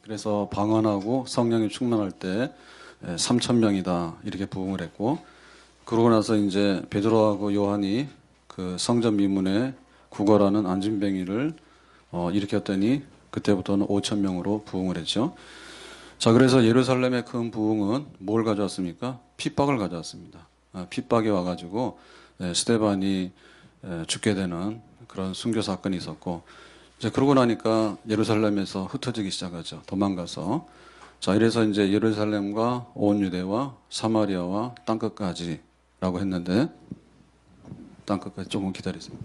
그래서 방언하고 성령이 충만할 때 3천 명이다 이렇게 부흥을 했고, 그러고 나서 이제 베드로하고 요한이 그 성전 미문에 구걸하는 안진뱅이를 일으켰더니 그때부터는 5천 명으로 부흥을 했죠. 자, 그래서 예루살렘의 큰 부흥은 뭘 가져왔습니까? 핍박을 가져왔습니다. 핍박이 와가지고 스데반이 죽게 되는 그런 순교 사건이 있었고, 이제 그러고 나니까 예루살렘에서 흩어지기 시작하죠. 도망가서. 자, 이래서 이제 예루살렘과 온 유대와 사마리아와 땅끝까지라고 했는데, 땅끝까지 조금 기다리세요.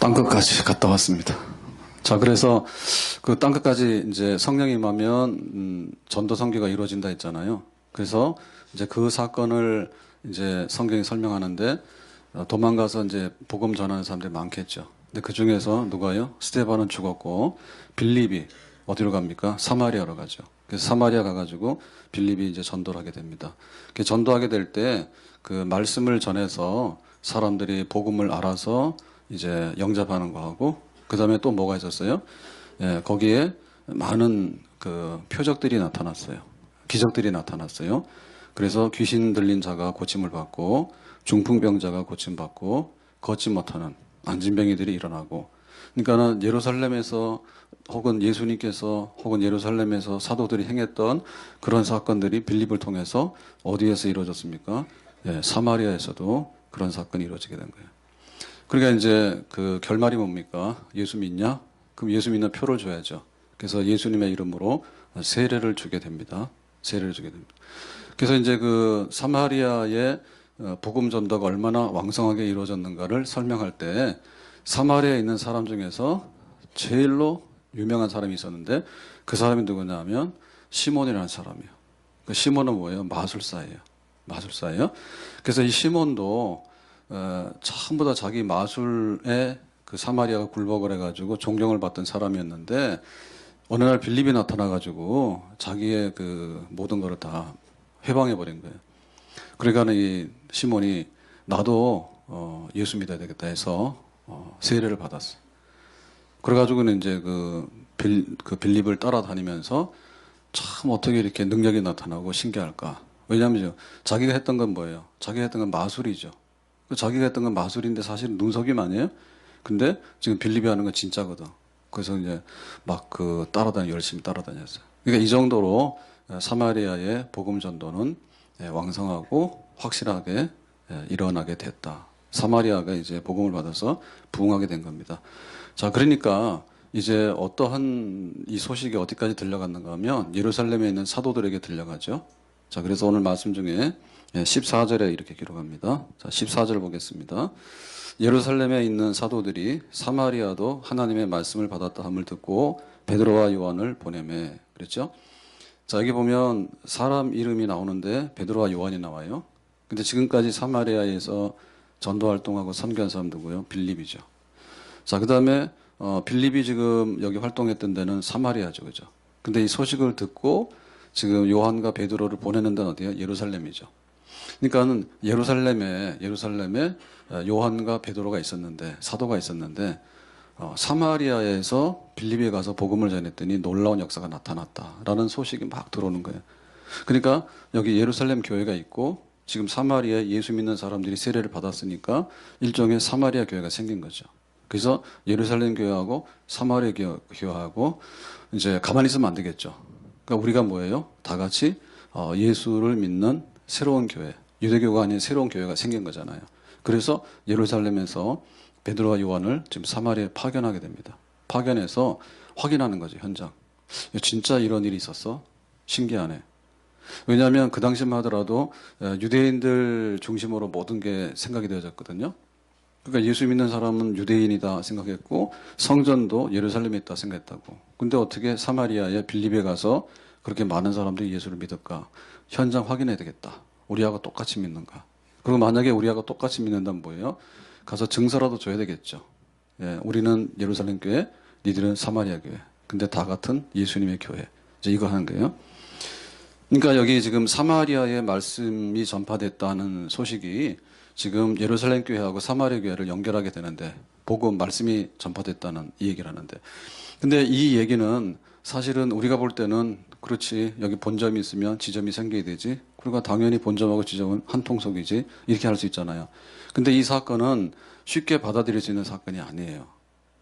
땅끝까지 갔다 왔습니다. 자, 그래서 그 땅끝까지 이제 성령이 임하면 전도 선교가 이루어진다 했잖아요. 그래서 이제 그 사건을 이제 성경이 설명하는데 도망가서 이제 복음 전하는 사람들이 많겠죠. 근데 그 중에서 누가요? 스데반은 죽었고 빌립이 어디로 갑니까? 사마리아로 가죠. 그래서 사마리아 가가지고 빌립이 이제 전도를 하게 됩니다. 전도하게 될 때 그 말씀을 전해서 사람들이 복음을 알아서 이제 영접하는 거하고, 그 다음에 또 뭐가 있었어요? 거기에 많은 그 표적들이 나타났어요. 기적들이 나타났어요. 그래서 귀신 들린 자가 고침을 받고, 중풍병자가 고침받고, 걷지 못하는 안진뱅이들이 일어나고, 그러니까는 예루살렘에서 혹은 예수님께서 혹은 예루살렘에서 사도들이 행했던 그런 사건들이 빌립을 통해서 어디에서 이루어졌습니까? 사마리아에서도 그런 사건이 이루어지게 된 거예요. 그러니까 이제 그 결말이 뭡니까? 예수 믿냐? 그럼 예수 믿는 표를 줘야죠. 그래서 예수님의 이름으로 세례를 주게 됩니다. 세례를 주게 됩니다. 그래서 이제 그 사마리아의 복음 전도가 얼마나 왕성하게 이루어졌는가를 설명할 때, 사마리아에 있는 사람 중에서 제일로 유명한 사람이 있었는데, 그 사람이 누구냐 하면 시몬이라는 사람이에요. 그 시몬은 뭐예요? 마술사예요. 마술사예요. 그래서 이 시몬도 전부 다 자기 마술에 그 사마리아가 굴복을 해가지고 존경을 받던 사람이었는데, 어느 날 빌립이 나타나가지고 자기의 그 모든 거를 다 해방해버린 거예요. 그러니까 이 시몬이 나도 예수 믿어야 되겠다 해서 세례를 받았어요. 그래가지고는 이제 그 빌립을 따라다니면서 참 어떻게 이렇게 능력이 나타나고 신기할까. 왜냐하면 자기가 했던 건 뭐예요? 자기가 했던 건 마술이죠. 자기가 했던 건 마술인데 사실은 눈속임 아니에요? 근데 지금 빌립이 하는 건 진짜거든. 그래서 이제 막 그 열심히 따라다녔어요. 그러니까 이 정도로 사마리아의 복음 전도는 왕성하고 확실하게 일어나게 됐다. 사마리아가 이제 복음을 받아서 부흥하게 된 겁니다. 자, 그러니까 이제 어떠한 이 소식이 어디까지 들려갔는가 하면 예루살렘에 있는 사도들에게 들려가죠. 자, 그래서 오늘 말씀 중에 14절에 이렇게 기록합니다. 자, 14절 보겠습니다. 예루살렘에 있는 사도들이 사마리아도 하나님의 말씀을 받았다 함을 듣고 베드로와 요한을 보내매. 그랬죠? 자, 여기 보면 사람 이름이 나오는데 베드로와 요한이 나와요. 근데 지금까지 사마리아에서 전도 활동하고 선교한 사람 누구요? 빌립이죠. 자, 그 다음에 빌립이 지금 여기 활동했던 데는 사마리아죠. 그죠? 근데 이 소식을 듣고 지금 요한과 베드로를 보내는 데는 어디예요? 예루살렘이죠. 그러니까는 예루살렘에 요한과 베드로가 있었는데, 사도가 있었는데, 사마리아에서 빌립에 가서 복음을 전했더니 놀라운 역사가 나타났다라는 소식이 막 들어오는 거예요. 그러니까 여기 예루살렘 교회가 있고 지금 사마리아에 예수 믿는 사람들이 세례를 받았으니까 일종의 사마리아 교회가 생긴 거죠. 그래서 예루살렘 교회하고 사마리아 교회하고 이제 가만히 있으면 안 되겠죠. 그러니까 우리가 뭐예요? 다 같이 예수를 믿는 새로운 교회, 유대교가 아닌 새로운 교회가 생긴 거잖아요. 그래서 예루살렘에서 베드로와 요한을 지금 사마리아에 파견하게 됩니다. 파견해서 확인하는 거죠, 현장. 진짜 이런 일이 있었어? 신기하네. 왜냐하면 그 당시만 하더라도 유대인들 중심으로 모든 게 생각이 되어졌거든요. 그러니까 예수 믿는 사람은 유대인이다 생각했고 성전도 예루살렘에 있다 생각했다고. 근데 어떻게 사마리아의 빌립에 가서 그렇게 많은 사람들이 예수를 믿을까? 현장 확인해야 되겠다. 우리하고 똑같이 믿는가? 그리고 만약에 우리하고 똑같이 믿는다면 뭐예요? 가서 증서라도 줘야 되겠죠. 우리는 예루살렘 교회, 니들은 사마리아 교회. 근데 다 같은 예수님의 교회. 이제 이거 하는 거예요. 그러니까 여기 지금 사마리아의 말씀이 전파됐다는 소식이 지금 예루살렘 교회하고 사마리아 교회를 연결하게 되는데 복음 말씀이 전파됐다는 이 얘기를 하는데 근데 이 얘기는 사실은 우리가 볼 때는 그렇지 여기 본점이 있으면 지점이 생겨야 되지 그러니까 당연히 본점하고 지점은 한 통속이지 이렇게 할 수 있잖아요. 근데 이 사건은 쉽게 받아들일 수 있는 사건이 아니에요.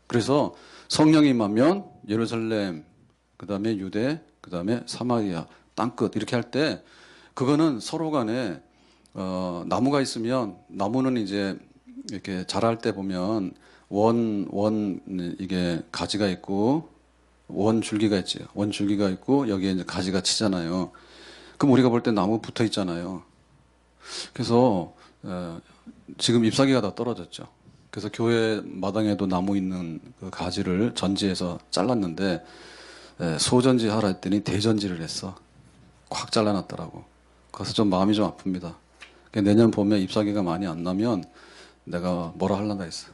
그래서 성령이 임하면 예루살렘 그다음에 유대 그다음에 사마리아 땅끝 이렇게 할 때 그거는 서로 간에 나무가 있으면 나무는 이제 이렇게 자랄 때 보면 원 이게 가지가 있고 원 줄기가 있지. 원 줄기가 있고 여기에 이제 가지가 치잖아요. 그럼 우리가 볼 때 나무 붙어 있잖아요. 그래서 지금 잎사귀가 다 떨어졌죠. 그래서 교회 마당에도 나무 있는 그 가지를 전지해서 잘랐는데 소전지 하라 했더니 대전지를 했어. 콱 잘라놨더라고. 그래서 좀 마음이 좀 아픕니다. 내년 봄에 잎사귀가 많이 안 나면 내가 뭐라 하려나 했어.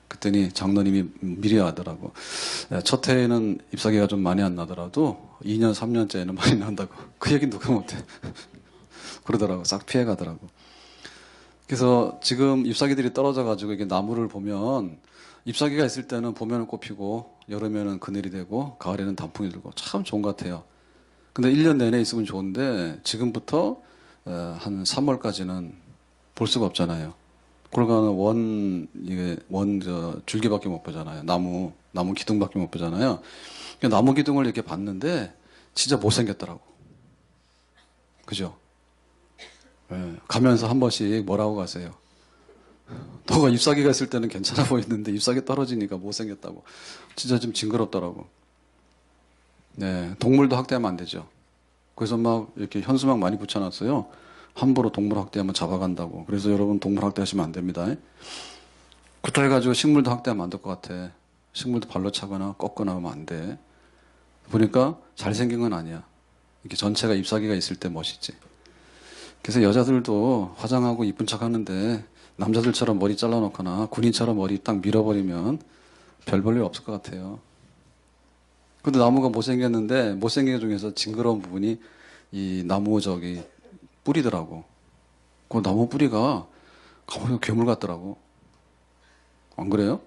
그랬더니 장로님이 미리 하더라고. 첫 해에는 잎사귀가 좀 많이 안 나더라도 2년, 3년째에는 많이 난다고. 그 얘기 누가 못해. 그러더라고. 싹 피해가더라고. 그래서 지금 잎사귀들이 떨어져가지고 이게 나무를 보면 잎사귀가 있을 때는 봄에는 꽃 피고 여름에는 그늘이 되고 가을에는 단풍이 들고 참 좋은 것 같아요. 근데 1년 내내 있으면 좋은데 지금부터 한 3월까지는 볼 수가 없잖아요. 그러니까 줄기밖에 못 보잖아요. 나무 기둥밖에 못 보잖아요. 그러니까 나무 기둥을 이렇게 봤는데 진짜 못생겼더라고. 그죠? 가면서 한 번씩 뭐라고 가세요? 너가 잎사귀가 있을 때는 괜찮아 보이는데 잎사귀 떨어지니까 못생겼다고. 진짜 좀 징그럽더라고. 네, 동물도 학대하면 안 되죠. 그래서 막 이렇게 현수막 많이 붙여놨어요. 함부로 동물 학대하면 잡아간다고. 그래서 여러분 동물 학대하시면 안 됩니다. 그렇다 해가지고 식물도 학대하면 안 될 것 같아. 식물도 발로 차거나 꺾거나 하면 안 돼. 보니까 잘생긴 건 아니야. 이렇게 전체가 잎사귀가 있을 때 멋있지. 그래서 여자들도 화장하고 이쁜 척 하는데 남자들처럼 머리 잘라놓거나 군인처럼 머리 딱 밀어버리면 별 볼 일 없을 것 같아요. 근데 나무가 못생겼는데 못생긴 것 중에서 징그러운 부분이 이 나무 뿌리더라고. 그 나무 뿌리가 가보면 괴물 같더라고. 안 그래요?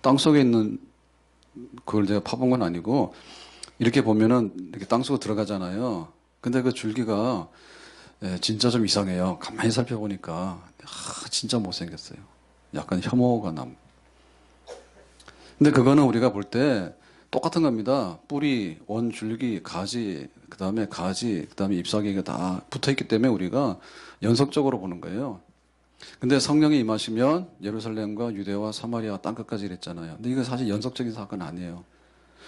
땅속에 있는 그걸 제가 파본 건 아니고 이렇게 보면은 이렇게 땅속으로 들어가잖아요. 근데 그 줄기가 진짜 좀 이상해요. 가만히 살펴보니까 진짜 못생겼어요. 약간 혐오가 남. 근데 그거는 우리가 볼 때 똑같은 겁니다. 뿌리, 원, 줄기, 가지, 그 다음에 잎사귀가 다 붙어 있기 때문에 우리가 연속적으로 보는 거예요. 근데 성령이 임하시면 예루살렘과 유대와 사마리아 땅끝까지 이랬잖아요. 근데 이거 사실 연속적인 사건은 아니에요.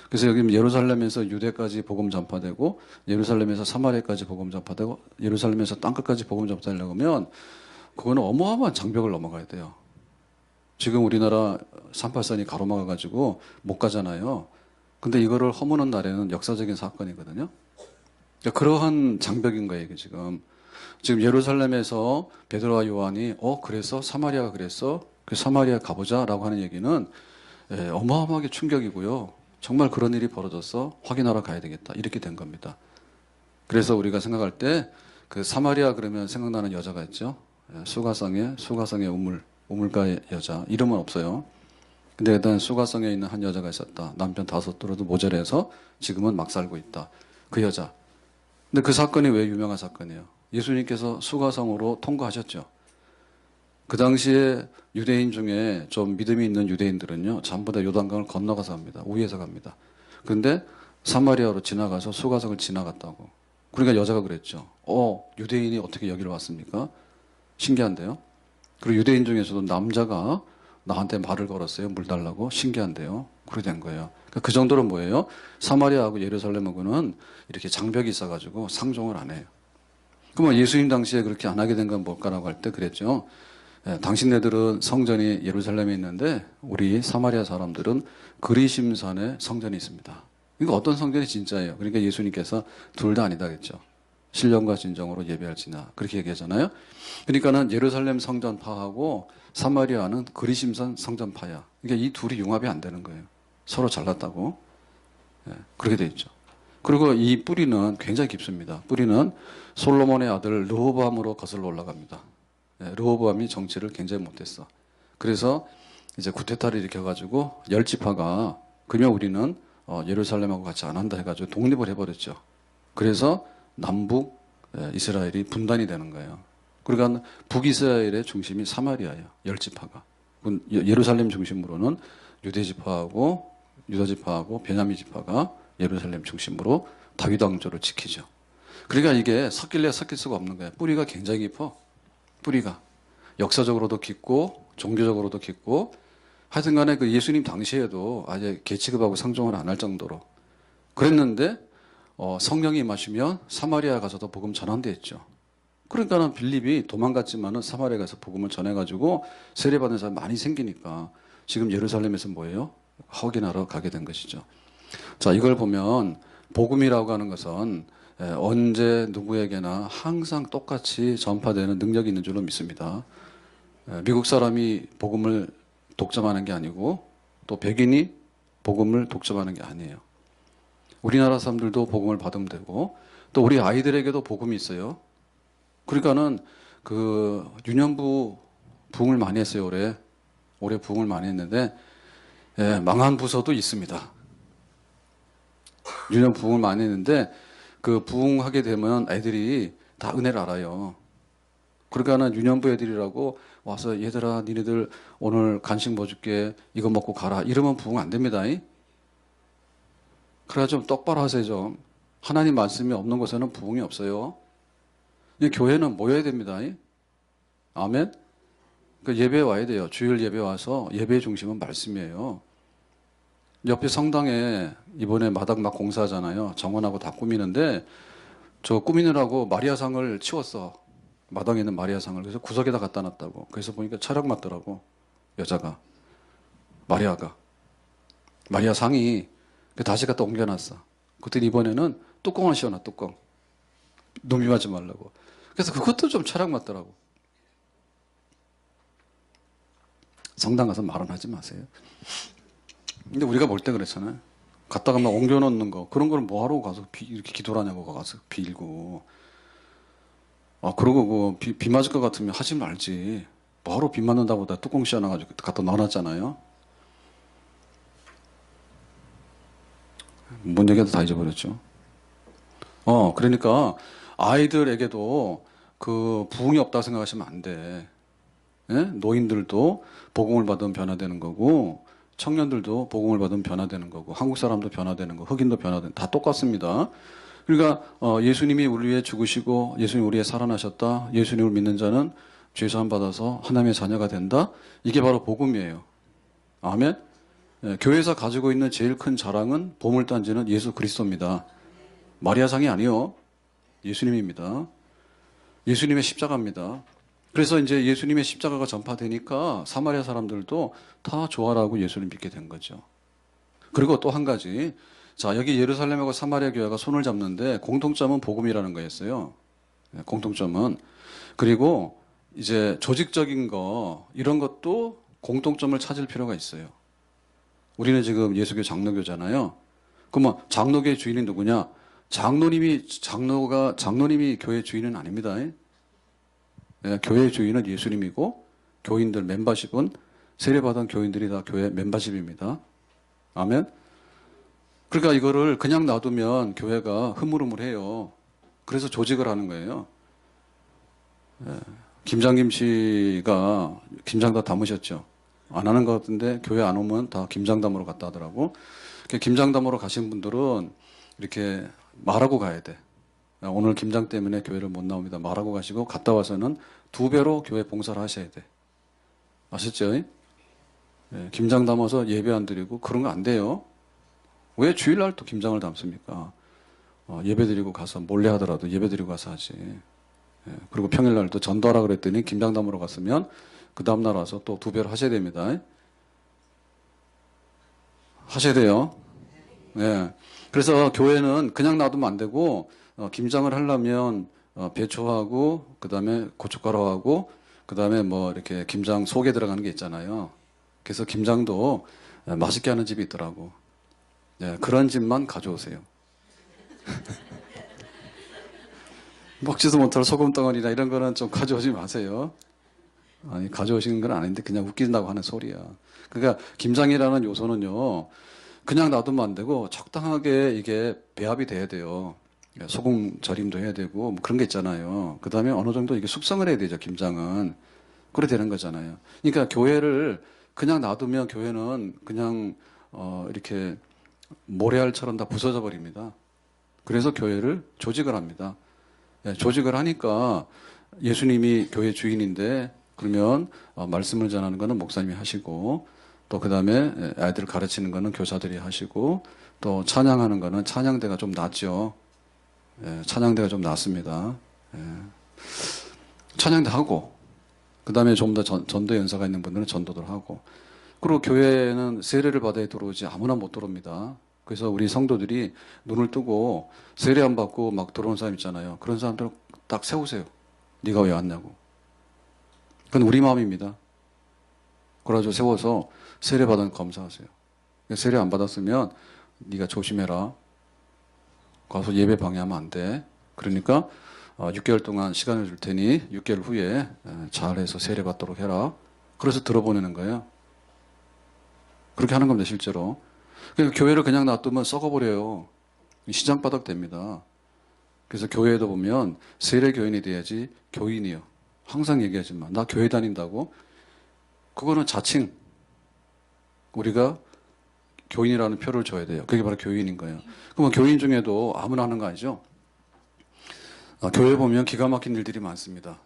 그래서 여기 예루살렘에서 유대까지 복음 전파되고 예루살렘에서 사마리아까지 복음 전파되고 예루살렘에서 땅끝까지 복음 전파되려고 하면 그거는 어마어마한 장벽을 넘어가야 돼요. 지금 우리나라 383이 가로막아가지고 못 가잖아요. 근데 이거를 허무는 날에는 역사적인 사건이거든요. 그러니까 그러한 장벽인 거예요, 이게 지금. 지금 예루살렘에서 베드로와 요한이 그래서 사마리아가 그랬어? 그 사마리아 가보자라고 하는 얘기는 어마어마하게 충격이고요. 정말 그런 일이 벌어졌어? 확인하러 가야 되겠다. 이렇게 된 겁니다. 그래서 우리가 생각할 때 그 사마리아 그러면 생각나는 여자가 있죠. 수가성의 우물가의 여자. 이름은 없어요. 근데 일단 수가성에 있는 한 여자가 있었다. 남편 5 들어도 모자라서 지금은 막 살고 있다. 그 여자. 근데 그 사건이 왜 유명한 사건이에요? 예수님께서 수가성으로 통과하셨죠. 그 당시에 유대인 중에 좀 믿음이 있는 유대인들은요, 전부 다 요단강을 건너가서 갑니다. 위에서 갑니다. 그런데 사마리아로 지나가서 수가성을 지나갔다고. 그러니까 여자가 그랬죠. 유대인이 어떻게 여기로 왔습니까? 신기한데요. 그리고 유대인 중에서도 남자가 나한테 말을 걸었어요. 물 달라고. 신기한데요. 그렇게 된 거예요. 그러니까 그 정도로 뭐예요? 사마리아하고 예루살렘하고는 이렇게 장벽이 있어가지고 상종을 안 해요. 그러면 예수님 당시에 그렇게 안 하게 된 건 뭘까라고 할 때 그랬죠. 당신네들은 성전이 예루살렘에 있는데 우리 사마리아 사람들은 그리심산에 성전이 있습니다. 이거 어떤 성전이 진짜예요? 그러니까 예수님께서 둘 다 아니다 그랬죠. 신령과 진정으로 예배할지나 그렇게 얘기하잖아요. 그러니까는 예루살렘 성전파하고 사마리아는 그리심산 성전파야. 그러니까 이 둘이 융합이 안 되는 거예요. 서로 잘났다고. 그렇게 돼 있죠. 그리고 이 뿌리는 굉장히 깊습니다. 뿌리는 솔로몬의 아들 르호보암으로 거슬러 올라갑니다. 르호보암이 정치를 굉장히 못했어. 그래서 이제 쿠데타를 일으켜가지고 열 지파가 그러면 우리는 예루살렘하고 같이 안 한다 해가지고 독립을 해버렸죠. 그래서 남북 이스라엘이 분단이 되는 거예요. 그러니까 북이스라엘의 중심이 사마리아예요. 열 지파가. 예루살렘 중심으로는 유대 지파하고 유다 지파하고 베냐민 지파가 예루살렘 중심으로 다윗 왕조를 지키죠. 그러니까 이게 섞일래 섞일 수가 없는 거예요. 뿌리가 굉장히 깊어. 뿌리가 역사적으로도 깊고 종교적으로도 깊고 하여튼 간에 그 예수님 당시에도 아예 계취급하고 상종을 안 할 정도로 그랬는데 성령이 임하시면 사마리아 가서도 복음 전환됐죠. 그러니까는 빌립이 도망갔지만은 사마리아 가서 복음을 전해가지고 세례받은 사람 많이 생기니까 지금 예루살렘에서 뭐예요? 확인하러 가게 된 것이죠. 자, 이걸 보면 복음이라고 하는 것은 언제 누구에게나 항상 똑같이 전파되는 능력이 있는 줄로 믿습니다. 미국 사람이 복음을 독점하는 게 아니고 또 백인이 복음을 독점하는 게 아니에요. 우리나라 사람들도 복음을 받으면 되고 또 우리 아이들에게도 복음이 있어요. 그러니까는 그 유년부 부흥을 많이 했어요. 올해 부흥을 많이 했는데 망한 부서도 있습니다. 유년 부흥을 많이 했는데 그 부흥하게 되면 애들이 다 은혜를 알아요. 그러니까는 유년부 애들이라고 와서 얘들아 니네들 오늘 간식 뭐 줄게 이거 먹고 가라 이러면 부흥 안 됩니다. 그래야 좀 똑바로 하세요 좀. 하나님 말씀이 없는 곳에는 부흥이 없어요. 교회는 모여야 됩니다. 아멘. 그 예배에 와야 돼요. 주일 예배 와서 예배의 중심은 말씀이에요. 옆에 성당에 이번에 마당 막 공사하잖아요. 정원하고 다 꾸미는데 저 꾸미느라고 마리아상을 치웠어. 마당에 있는 마리아상을. 그래서 구석에다 갖다 놨다고. 그래서 보니까 촬영 맞더라고. 여자가. 마리아상이 다시 갖다 옮겨놨어. 그랬더니 이번에는 뚜껑을 씌워놔, 뚜껑. 놈이 맞지 말라고. 그래서 그것도 좀 촬영 맞더라고. 성당 가서 말은 하지 마세요. 근데 우리가 볼 때 그랬잖아요. 갔다가 막 옮겨놓는 거. 그런 거는 뭐하러 가서 이렇게 기도를 하냐고 가서 빌고. 그러고 비 맞을 것 같으면 하지 말지. 뭐하러 비 맞는다고 다 뚜껑 씌워놔가지고 갖다 넣어놨잖아요. 뭔 얘기도 다 잊어버렸죠. 그러니까 아이들에게도 그 부흥이 없다고 생각하시면 안 돼. 예? 노인들도 복음을 받으면 변화되는 거고 청년들도 복음을 받으면 변화되는 거고 한국 사람도 변화되는 거 흑인도 변화되는 다 똑같습니다. 그러니까 예수님이 우리 위해 죽으시고 예수님이 우리 위해 살아나셨다. 예수님을 믿는 자는 죄 사함 받아서 하나님의 자녀가 된다. 이게 바로 복음이에요. 아멘. 교회에서 가지고 있는 제일 큰 자랑은 보물단지는 예수 그리스도입니다. 마리아상이 아니요. 예수님입니다. 예수님의 십자가입니다. 그래서 이제 예수님의 십자가가 전파되니까 사마리아 사람들도 다 좋아라고 예수를 믿게 된 거죠. 그리고 또 한 가지. 자, 여기 예루살렘하고 사마리아 교회가 손을 잡는데 공통점은 복음이라는 거였어요. 공통점은. 그리고 이제 조직적인 거 이런 것도 공통점을 찾을 필요가 있어요. 우리는 지금 예수교 장로교잖아요. 그러면 장로교의 주인이 누구냐? 장로님이 교회 주인은 아닙니다. 교회의 주인은 예수님이고 교인들 멤버십은 세례받은 교인들이 다 교회 멤버십입니다. 아멘. 그러니까 이거를 그냥 놔두면 교회가 흐물흐물해요. 그래서 조직을 하는 거예요. 김장김 씨가 김장 다 담으셨죠. 안 하는 것 같은데 교회 안 오면 다 김장담으로 갔다 하더라고. 김장담으로 가신 분들은 이렇게 말하고 가야 돼. 오늘 김장 때문에 교회를 못 나옵니다. 말하고 가시고 갔다 와서는 2배로 교회 봉사를 하셔야 돼. 아셨죠? 김장 담아서 예배 안 드리고 그런 거 안 돼요. 왜 주일날 또 김장을 담습니까? 예배 드리고 가서 몰래 하더라도 예배 드리고 가서 하지. 그리고 평일날 또 전도하라 그랬더니 김장 담으러 갔으면 그 다음날 와서 또 2배로 하셔야 됩니다. 하셔야 돼요. 그래서 교회는 그냥 놔두면 안 되고 김장을 하려면 배추하고 그다음에 고춧가루하고 그다음에 뭐 이렇게 김장 속에 들어가는 게 있잖아요. 그래서 김장도 맛있게 하는 집이 있더라고. 그런 집만 가져오세요. 먹지도 못할 소금덩어리나 이런 거는 좀 가져오지 마세요. 아니, 가져오시는 건 아닌데 그냥 웃긴다고 하는 소리야. 그러니까 김장이라는 요소는요, 그냥 놔두면 안 되고 적당하게 이게 배합이 돼야 돼요. 소금 절임도 해야 되고 뭐 그런 게 있잖아요. 그 다음에 어느 정도 이게 숙성을 해야 되죠, 김장은. 그래 되는 거잖아요. 그러니까 교회를 그냥 놔두면 교회는 그냥 이렇게 모래알처럼 다 부서져 버립니다. 그래서 교회를 조직을 합니다. 조직을 하니까 예수님이 교회 주인인데 그러면 말씀을 전하는 거는 목사님이 하시고 또 그 다음에 아이들을 가르치는 거는 교사들이 하시고 또 찬양하는 거는 찬양대가 좀 낫죠. 찬양대가 좀 낫습니다. 찬양대 하고 그 다음에 좀 더 전도 연사가 있는 분들은 전도들 하고 그리고 교회는 세례를 받아야 들어오지 아무나 못 들어옵니다. 그래서 우리 성도들이 눈을 뜨고 세례 안 받고 막 들어오는 사람 있잖아요. 그런 사람들은 딱 세우세요. 네가 왜 왔냐고. 그건 우리 마음입니다. 그래가지고 세워서 세례 받은 검사하세요. 세례 안 받았으면 네가 조심해라. 가서 예배 방해하면 안 돼. 그러니까 6개월 동안 시간을 줄 테니 6개월 후에 잘해서 세례 받도록 해라. 그래서 들어보내는 거예요. 그렇게 하는 겁니다, 실제로. 그러니까 교회를 그냥 놔두면 썩어버려요. 시장바닥 됩니다. 그래서 교회에도 보면 세례 교인이 돼야지 교인이요. 항상 얘기하지만 나 교회 다닌다고? 그거는 자칭 우리가 교인이라는 표를 줘야 돼요. 그게 바로 교인인 거예요. 그러면 교인 중에도 아무나 하는 거 아니죠? 교회 보면 기가 막힌 일들이 많습니다.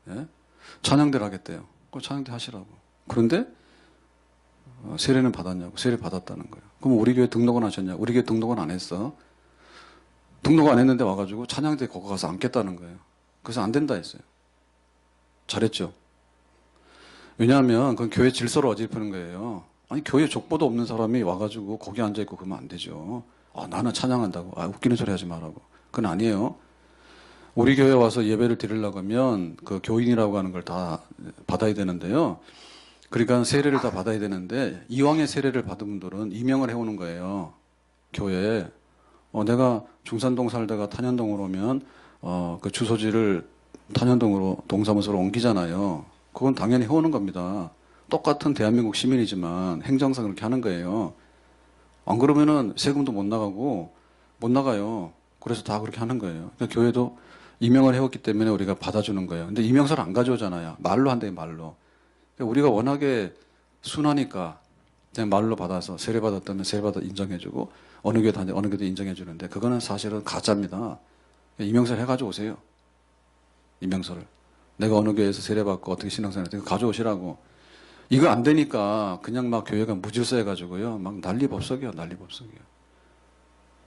예? 찬양대를 하겠대요. 그 찬양대 하시라고. 그런데 세례는 받았냐고. 세례 받았다는 거예요. 그럼 우리 교회 등록은 하셨냐고. 우리 교회 등록은 안 했어. 등록 안 했는데 와가지고 찬양대 거기 가서 앉겠다는 거예요. 그래서 안 된다 했어요. 잘했죠. 왜냐하면 그건 교회 질서를 어지럽히는 거예요. 아니 교회 족보도 없는 사람이 와가지고 거기 앉아있고 그러면 안 되죠. 나는 찬양한다고. 웃기는 소리 하지 말라고. 그건 아니에요. 우리 교회 와서 예배를 드리려고 하면 그 교인이라고 하는 걸 다 받아야 되는데요. 그러니까 세례를 다 받아야 되는데 이왕에 세례를 받은 분들은 임명을 해오는 거예요. 교회에. 내가 중산동 살다가 탄현동으로 오면 그 주소지를 탄현동으로 동사무소로 옮기잖아요. 그건 당연히 해오는 겁니다. 똑같은 대한민국 시민이지만 행정상 그렇게 하는 거예요. 안 그러면은 세금도 못 나가고 못 나가요. 그래서 다 그렇게 하는 거예요. 그러니까 교회도 임명을 해왔기 때문에 우리가 받아주는 거예요. 근데 임명서를 안 가져오잖아요. 말로 한대요, 말로. 그러니까 우리가 워낙에 순하니까 그냥 말로 받아서 세례 받았다면 세례 받아 인정해주고 어느 교회 다니 어느 교회도 인정해주는데 그거는 사실은 가짜입니다. 임명서를 해가지고 오세요. 임명서를. 내가 어느 교회에서 세례 받고 어떻게 신앙생활 했는지 가져오시라고. 이거 안 되니까 그냥 막 교회가 무질서 해가지고요. 막 난리법석이요, 난리법석이요.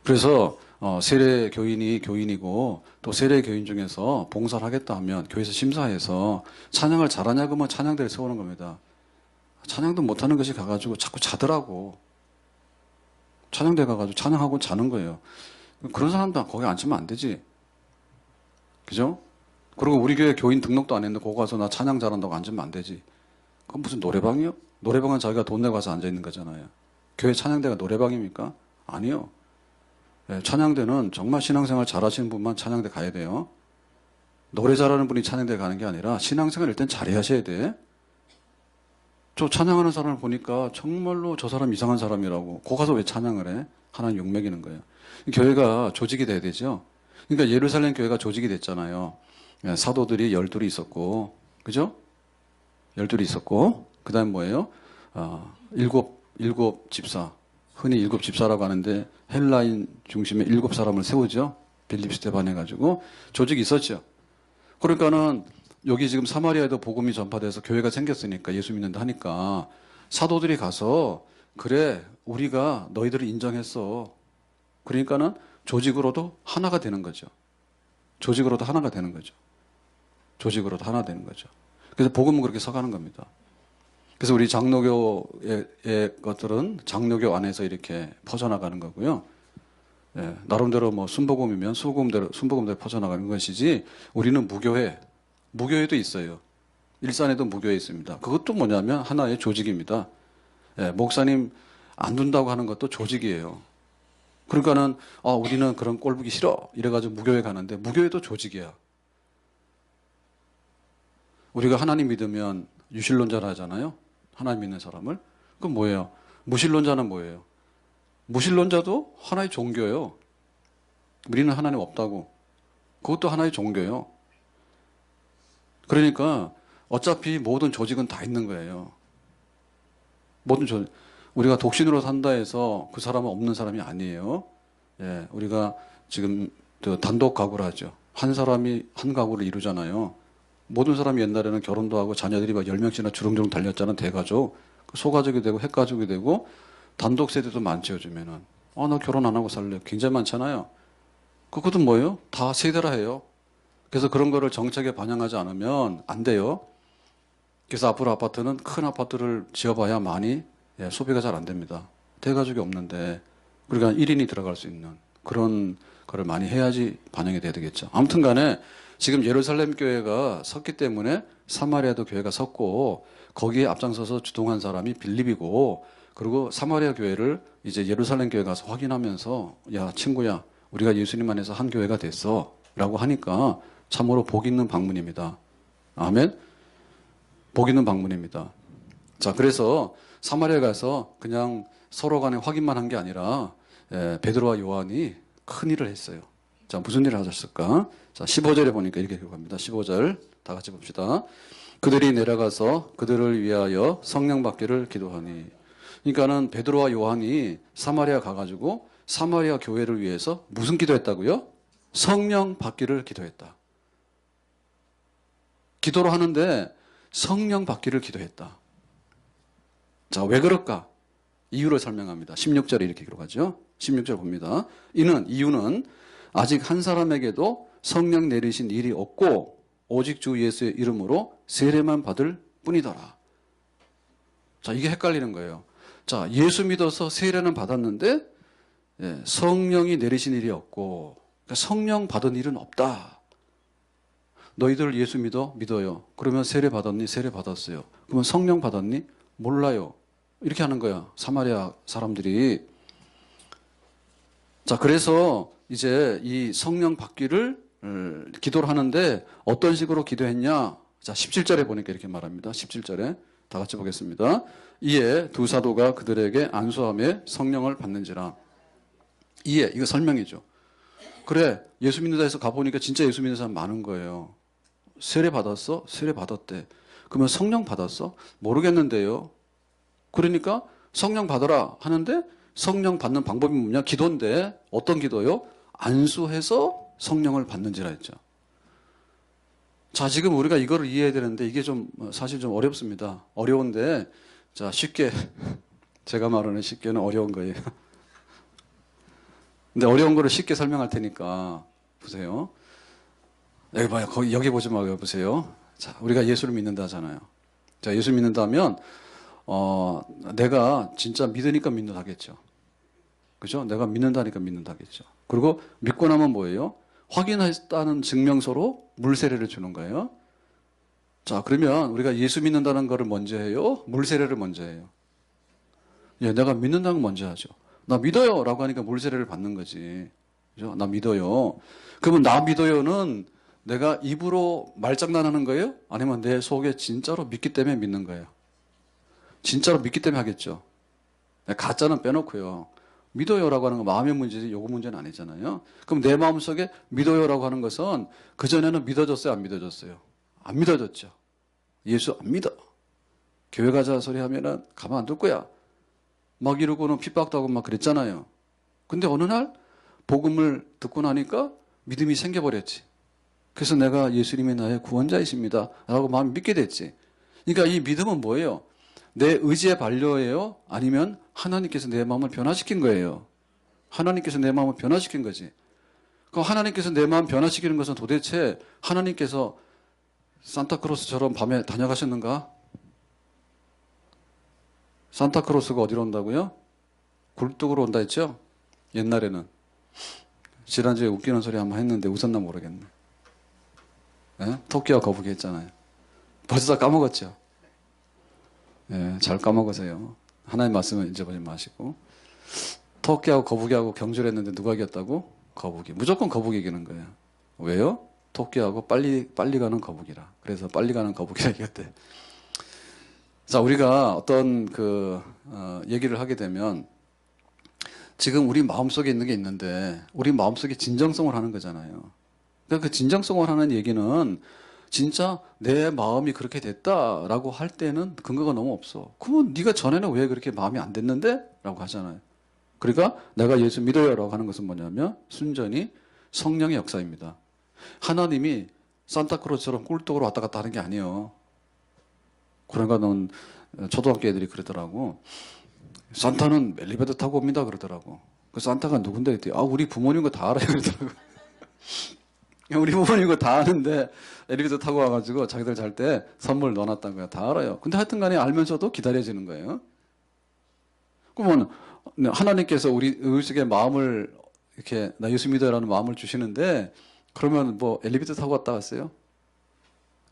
그래서 세례 교인이 교인이고 또 세례 교인 중에서 봉사를 하겠다 하면 교회에서 심사해서 찬양을 잘하냐고 하면 찬양대를 세우는 겁니다. 찬양도 못하는 것이 가가지고 자꾸 자더라고. 찬양대 가가지고 찬양하고 자는 거예요. 그런 사람도 거기 앉으면 안 되지. 그죠? 그리고 우리 교회 교인 등록도 안 했는데 거기 가서 나 찬양 잘한다고 앉으면 안 되지. 그건 무슨 노래방이요? 노래방은 자기가 돈 내고 가서 앉아있는 거잖아요. 교회 찬양대가 노래방입니까? 아니요. 찬양대는 정말 신앙생활 잘하시는 분만 찬양대 가야 돼요. 노래 잘하는 분이 찬양대 가는 게 아니라 신앙생활 일단 잘하셔야 돼. 저 찬양하는 사람을 보니까 정말로 저 사람 이상한 사람이라고. 거기 가서 왜 찬양을 해? 하나님 욕먹이는 거예요. 교회가 조직이 돼야 되죠. 그러니까 예루살렘 교회가 조직이 됐잖아요. 사도들이 12이 있었고, 그죠? 12이 있었고, 그 다음 뭐예요? 일곱 집사. 흔히 일곱 집사라고 하는데 헬라인 중심에 7사람을 세우죠. 빌립 스테반 해가지고 조직이 있었죠. 그러니까는 여기 지금 사마리아에도 복음이 전파돼서 교회가 생겼으니까 예수 믿는다 하니까 사도들이 가서 그래 우리가 너희들을 인정했어. 그러니까는 조직으로도 하나가 되는 거죠. 조직으로도 하나가 되는 거죠. 조직으로도 하나 되는 거죠. 그래서 복음은 그렇게 서가는 겁니다. 그래서 우리 장로교의 것들은 장로교 안에서 이렇게 퍼져나가는 거고요. 나름대로 뭐 순복음이면 순복음대로 퍼져나가는 것이지 우리는 무교회도 있어요. 일산에도 무교회 있습니다. 그것도 뭐냐면 하나의 조직입니다. 목사님 안 둔다고 하는 것도 조직이에요. 그러니까는 우리는 그런 꼴 보기 싫어 이래가지고 무교회 가는데 무교회도 조직이야. 우리가 하나님 믿으면 유실론자라 하잖아요. 하나님 믿는 사람을. 그럼 뭐예요? 무신론자는 뭐예요? 무신론자도 하나의 종교예요. 우리는 하나님 없다고. 그것도 하나의 종교예요. 그러니까 어차피 모든 조직은 다 있는 거예요. 모든 조직. 우리가 독신으로 산다 해서 그 사람은 없는 사람이 아니에요. 예, 우리가 지금 단독 가구를 하죠. 한 사람이 한 가구를 이루잖아요. 모든 사람이 옛날에는 결혼도 하고 자녀들이 막 10명씩이나 주렁주렁 달렸잖아, 대가족. 소가족이 되고 핵가족이 되고 단독 세대도 많죠, 요즘에는. 나 결혼 안 하고 살래. 굉장히 많잖아요. 그것도 뭐예요? 다 세대라 해요. 그래서 그런 거를 정책에 반영하지 않으면 안 돼요. 그래서 앞으로 아파트는 큰 아파트를 지어봐야 많이 소비가 잘 안 됩니다. 대가족이 없는데 그러니까 1인이 들어갈 수 있는 그런 거를 많이 해야지 반영이 돼야 되겠죠. 아무튼 간에 지금 예루살렘 교회가 섰기 때문에 사마리아도 교회가 섰고 거기에 앞장서서 주동한 사람이 빌립이고 그리고 사마리아 교회를 이제 예루살렘 교회 가서 확인하면서 야 친구야 우리가 예수님 안에서 한 교회가 됐어 라고 하니까 참으로 복 있는 방문입니다. 아멘. 복 있는 방문입니다. 자, 그래서 사마리아 가서 그냥 서로 간에 확인만 한 게 아니라 베드로와 요한이 큰 일을 했어요. 자, 무슨 일을 하셨을까? 자, 15절에 보니까 이렇게 기록합니다. 15절 다 같이 봅시다. 그들이 내려가서 그들을 위하여 성령 받기를 기도하니. 그러니까는 베드로와 요한이 사마리아 가가지고 사마리아 교회를 위해서 무슨 기도했다고요? 성령 받기를 기도했다. 기도를 하는데 성령 받기를 기도했다. 자, 왜 그럴까? 이유를 설명합니다. 16절에 이렇게 기록하죠. 16절 봅니다. 이유는 아직 한 사람에게도 성령 내리신 일이 없고 오직 주 예수의 이름으로 세례만 받을 뿐이더라. 자, 이게 헷갈리는 거예요. 자, 예수 믿어서 세례는 받았는데 성령이 내리신 일이 없고 그러니까 성령 받은 일은 없다. 너희들 예수 믿어? 믿어요. 그러면 세례 받았니? 세례 받았어요. 그러면 성령 받았니? 몰라요. 이렇게 하는 거야. 사마리아 사람들이. 자, 그래서 이제 이 성령 받기를 기도를 하는데 어떤 식으로 기도했냐? 자, 17절에 보니까 이렇게 말합니다. 17절에 다 같이 보겠습니다. 이에 두 사도가 그들에게 안수함에 성령을 받는지라. 이에 이거 설명이죠. 그래, 예수 믿는다 해서 가보니까 진짜 예수 믿는 사람 많은 거예요. 세례 받았어? 세례 받았대. 그러면 성령 받았어? 모르겠는데요. 그러니까 성령 받아라 하는데 성령 받는 방법이 뭐냐? 기도인데 어떤 기도요? 안수해서 성령을 받는지라 했죠. 자, 지금 우리가 이거를 이해해야 되는데 이게 좀 사실 좀 어렵습니다. 어려운데 자, 쉽게 제가 말하는 쉽게는 어려운 거예요. 근데 어려운 거를 쉽게 설명할 테니까 보세요. 여기 봐요. 여기 보지 말고 보세요. 자, 우리가 예수를 믿는다 하잖아요. 자, 예수 믿는다면 내가 진짜 믿으니까 믿는다겠죠. 그죠? 내가 믿는다니까 믿는다겠죠. 그리고 믿고 나면 뭐예요? 확인했다는 증명서로 물세례를 주는 거예요. 자, 그러면 우리가 예수 믿는다는 거를 먼저 해요? 물세례를 먼저 해요? 예, 내가 믿는다는 걸 먼저 하죠. 나 믿어요! 라고 하니까 물세례를 받는 거지. 그죠? 나 믿어요. 그러면 나 믿어요는 내가 입으로 말장난하는 거예요? 아니면 내 속에 진짜로 믿기 때문에 믿는 거예요? 진짜로 믿기 때문에 하겠죠. 가짜는 빼놓고요. 믿어요라고 하는 건 마음의 문제지 요구 문제는 아니잖아요. 그럼 내 마음속에 믿어요라고 하는 것은 그전에는 믿어졌어요? 안 믿어졌어요? 안 믿어졌죠. 예수 안 믿어. 교회 가자 소리 하면은 가만 안 둘 거야. 막 이러고는 핍박도 하고 막 그랬잖아요. 근데 어느 날 복음을 듣고 나니까 믿음이 생겨버렸지. 그래서 내가 예수님이 나의 구원자이십니다 라고 마음이 믿게 됐지. 그러니까 이 믿음은 뭐예요? 내 의지의 반려예요? 아니면 하나님께서 내 마음을 변화시킨 거예요? 하나님께서 내 마음을 변화시킨 거지. 그럼 하나님께서 내 마음 변화시키는 것은 도대체 하나님께서 산타크로스처럼 밤에 다녀가셨는가? 산타크로스가 어디로 온다고요? 굴뚝으로 온다 했죠? 옛날에는. 지난주에 웃기는 소리 한번 했는데 웃었나 모르겠네. 네? 토끼와 거북이 했잖아요. 벌써 까먹었죠? 네, 잘 까먹으세요. 하나님 말씀을 잊어버리지 마시고. 토끼하고 거북이하고 경주를 했는데 누가 이겼다고? 거북이. 무조건 거북이 이기는 거예요. 왜요? 토끼하고 빨리 가는 거북이라. 그래서 빨리 가는 거북이라 이겼대. 자, 우리가 어떤 얘기를 하게 되면 지금 우리 마음속에 있는 게 있는데 우리 마음속에 진정성을 하는 거잖아요. 그러니까 그 진정성을 하는 얘기는 진짜 내 마음이 그렇게 됐다라고 할 때는 근거가 너무 없어. 그러면 네가 전에는 왜 그렇게 마음이 안 됐는데? 라고 하잖아요. 그러니까 내가 예수 믿어요 라고 하는 것은 뭐냐면 순전히 성령의 역사입니다. 하나님이 산타크로스처럼 꿀떡으로 왔다 갔다 하는 게 아니에요. 그러니까 넌 초등학교 애들이 그러더라고. 산타는 엘리베이터 타고 옵니다 그러더라고. 그 산타가 누군데 했더니 우리 부모님 거 다 알아요 그러더라고. 우리 부모님 거 다 아는데 엘리베이터 타고 와가지고 자기들 잘 때 선물 넣어놨다는 거야. 다 알아요. 근데 하여튼 간에 알면서도 기다려지는 거예요. 그러면 하나님께서 우리 속에 마음을 이렇게 나 예수 믿어라는 마음을 주시는데 그러면 뭐 엘리베이터 타고 왔다 갔어요?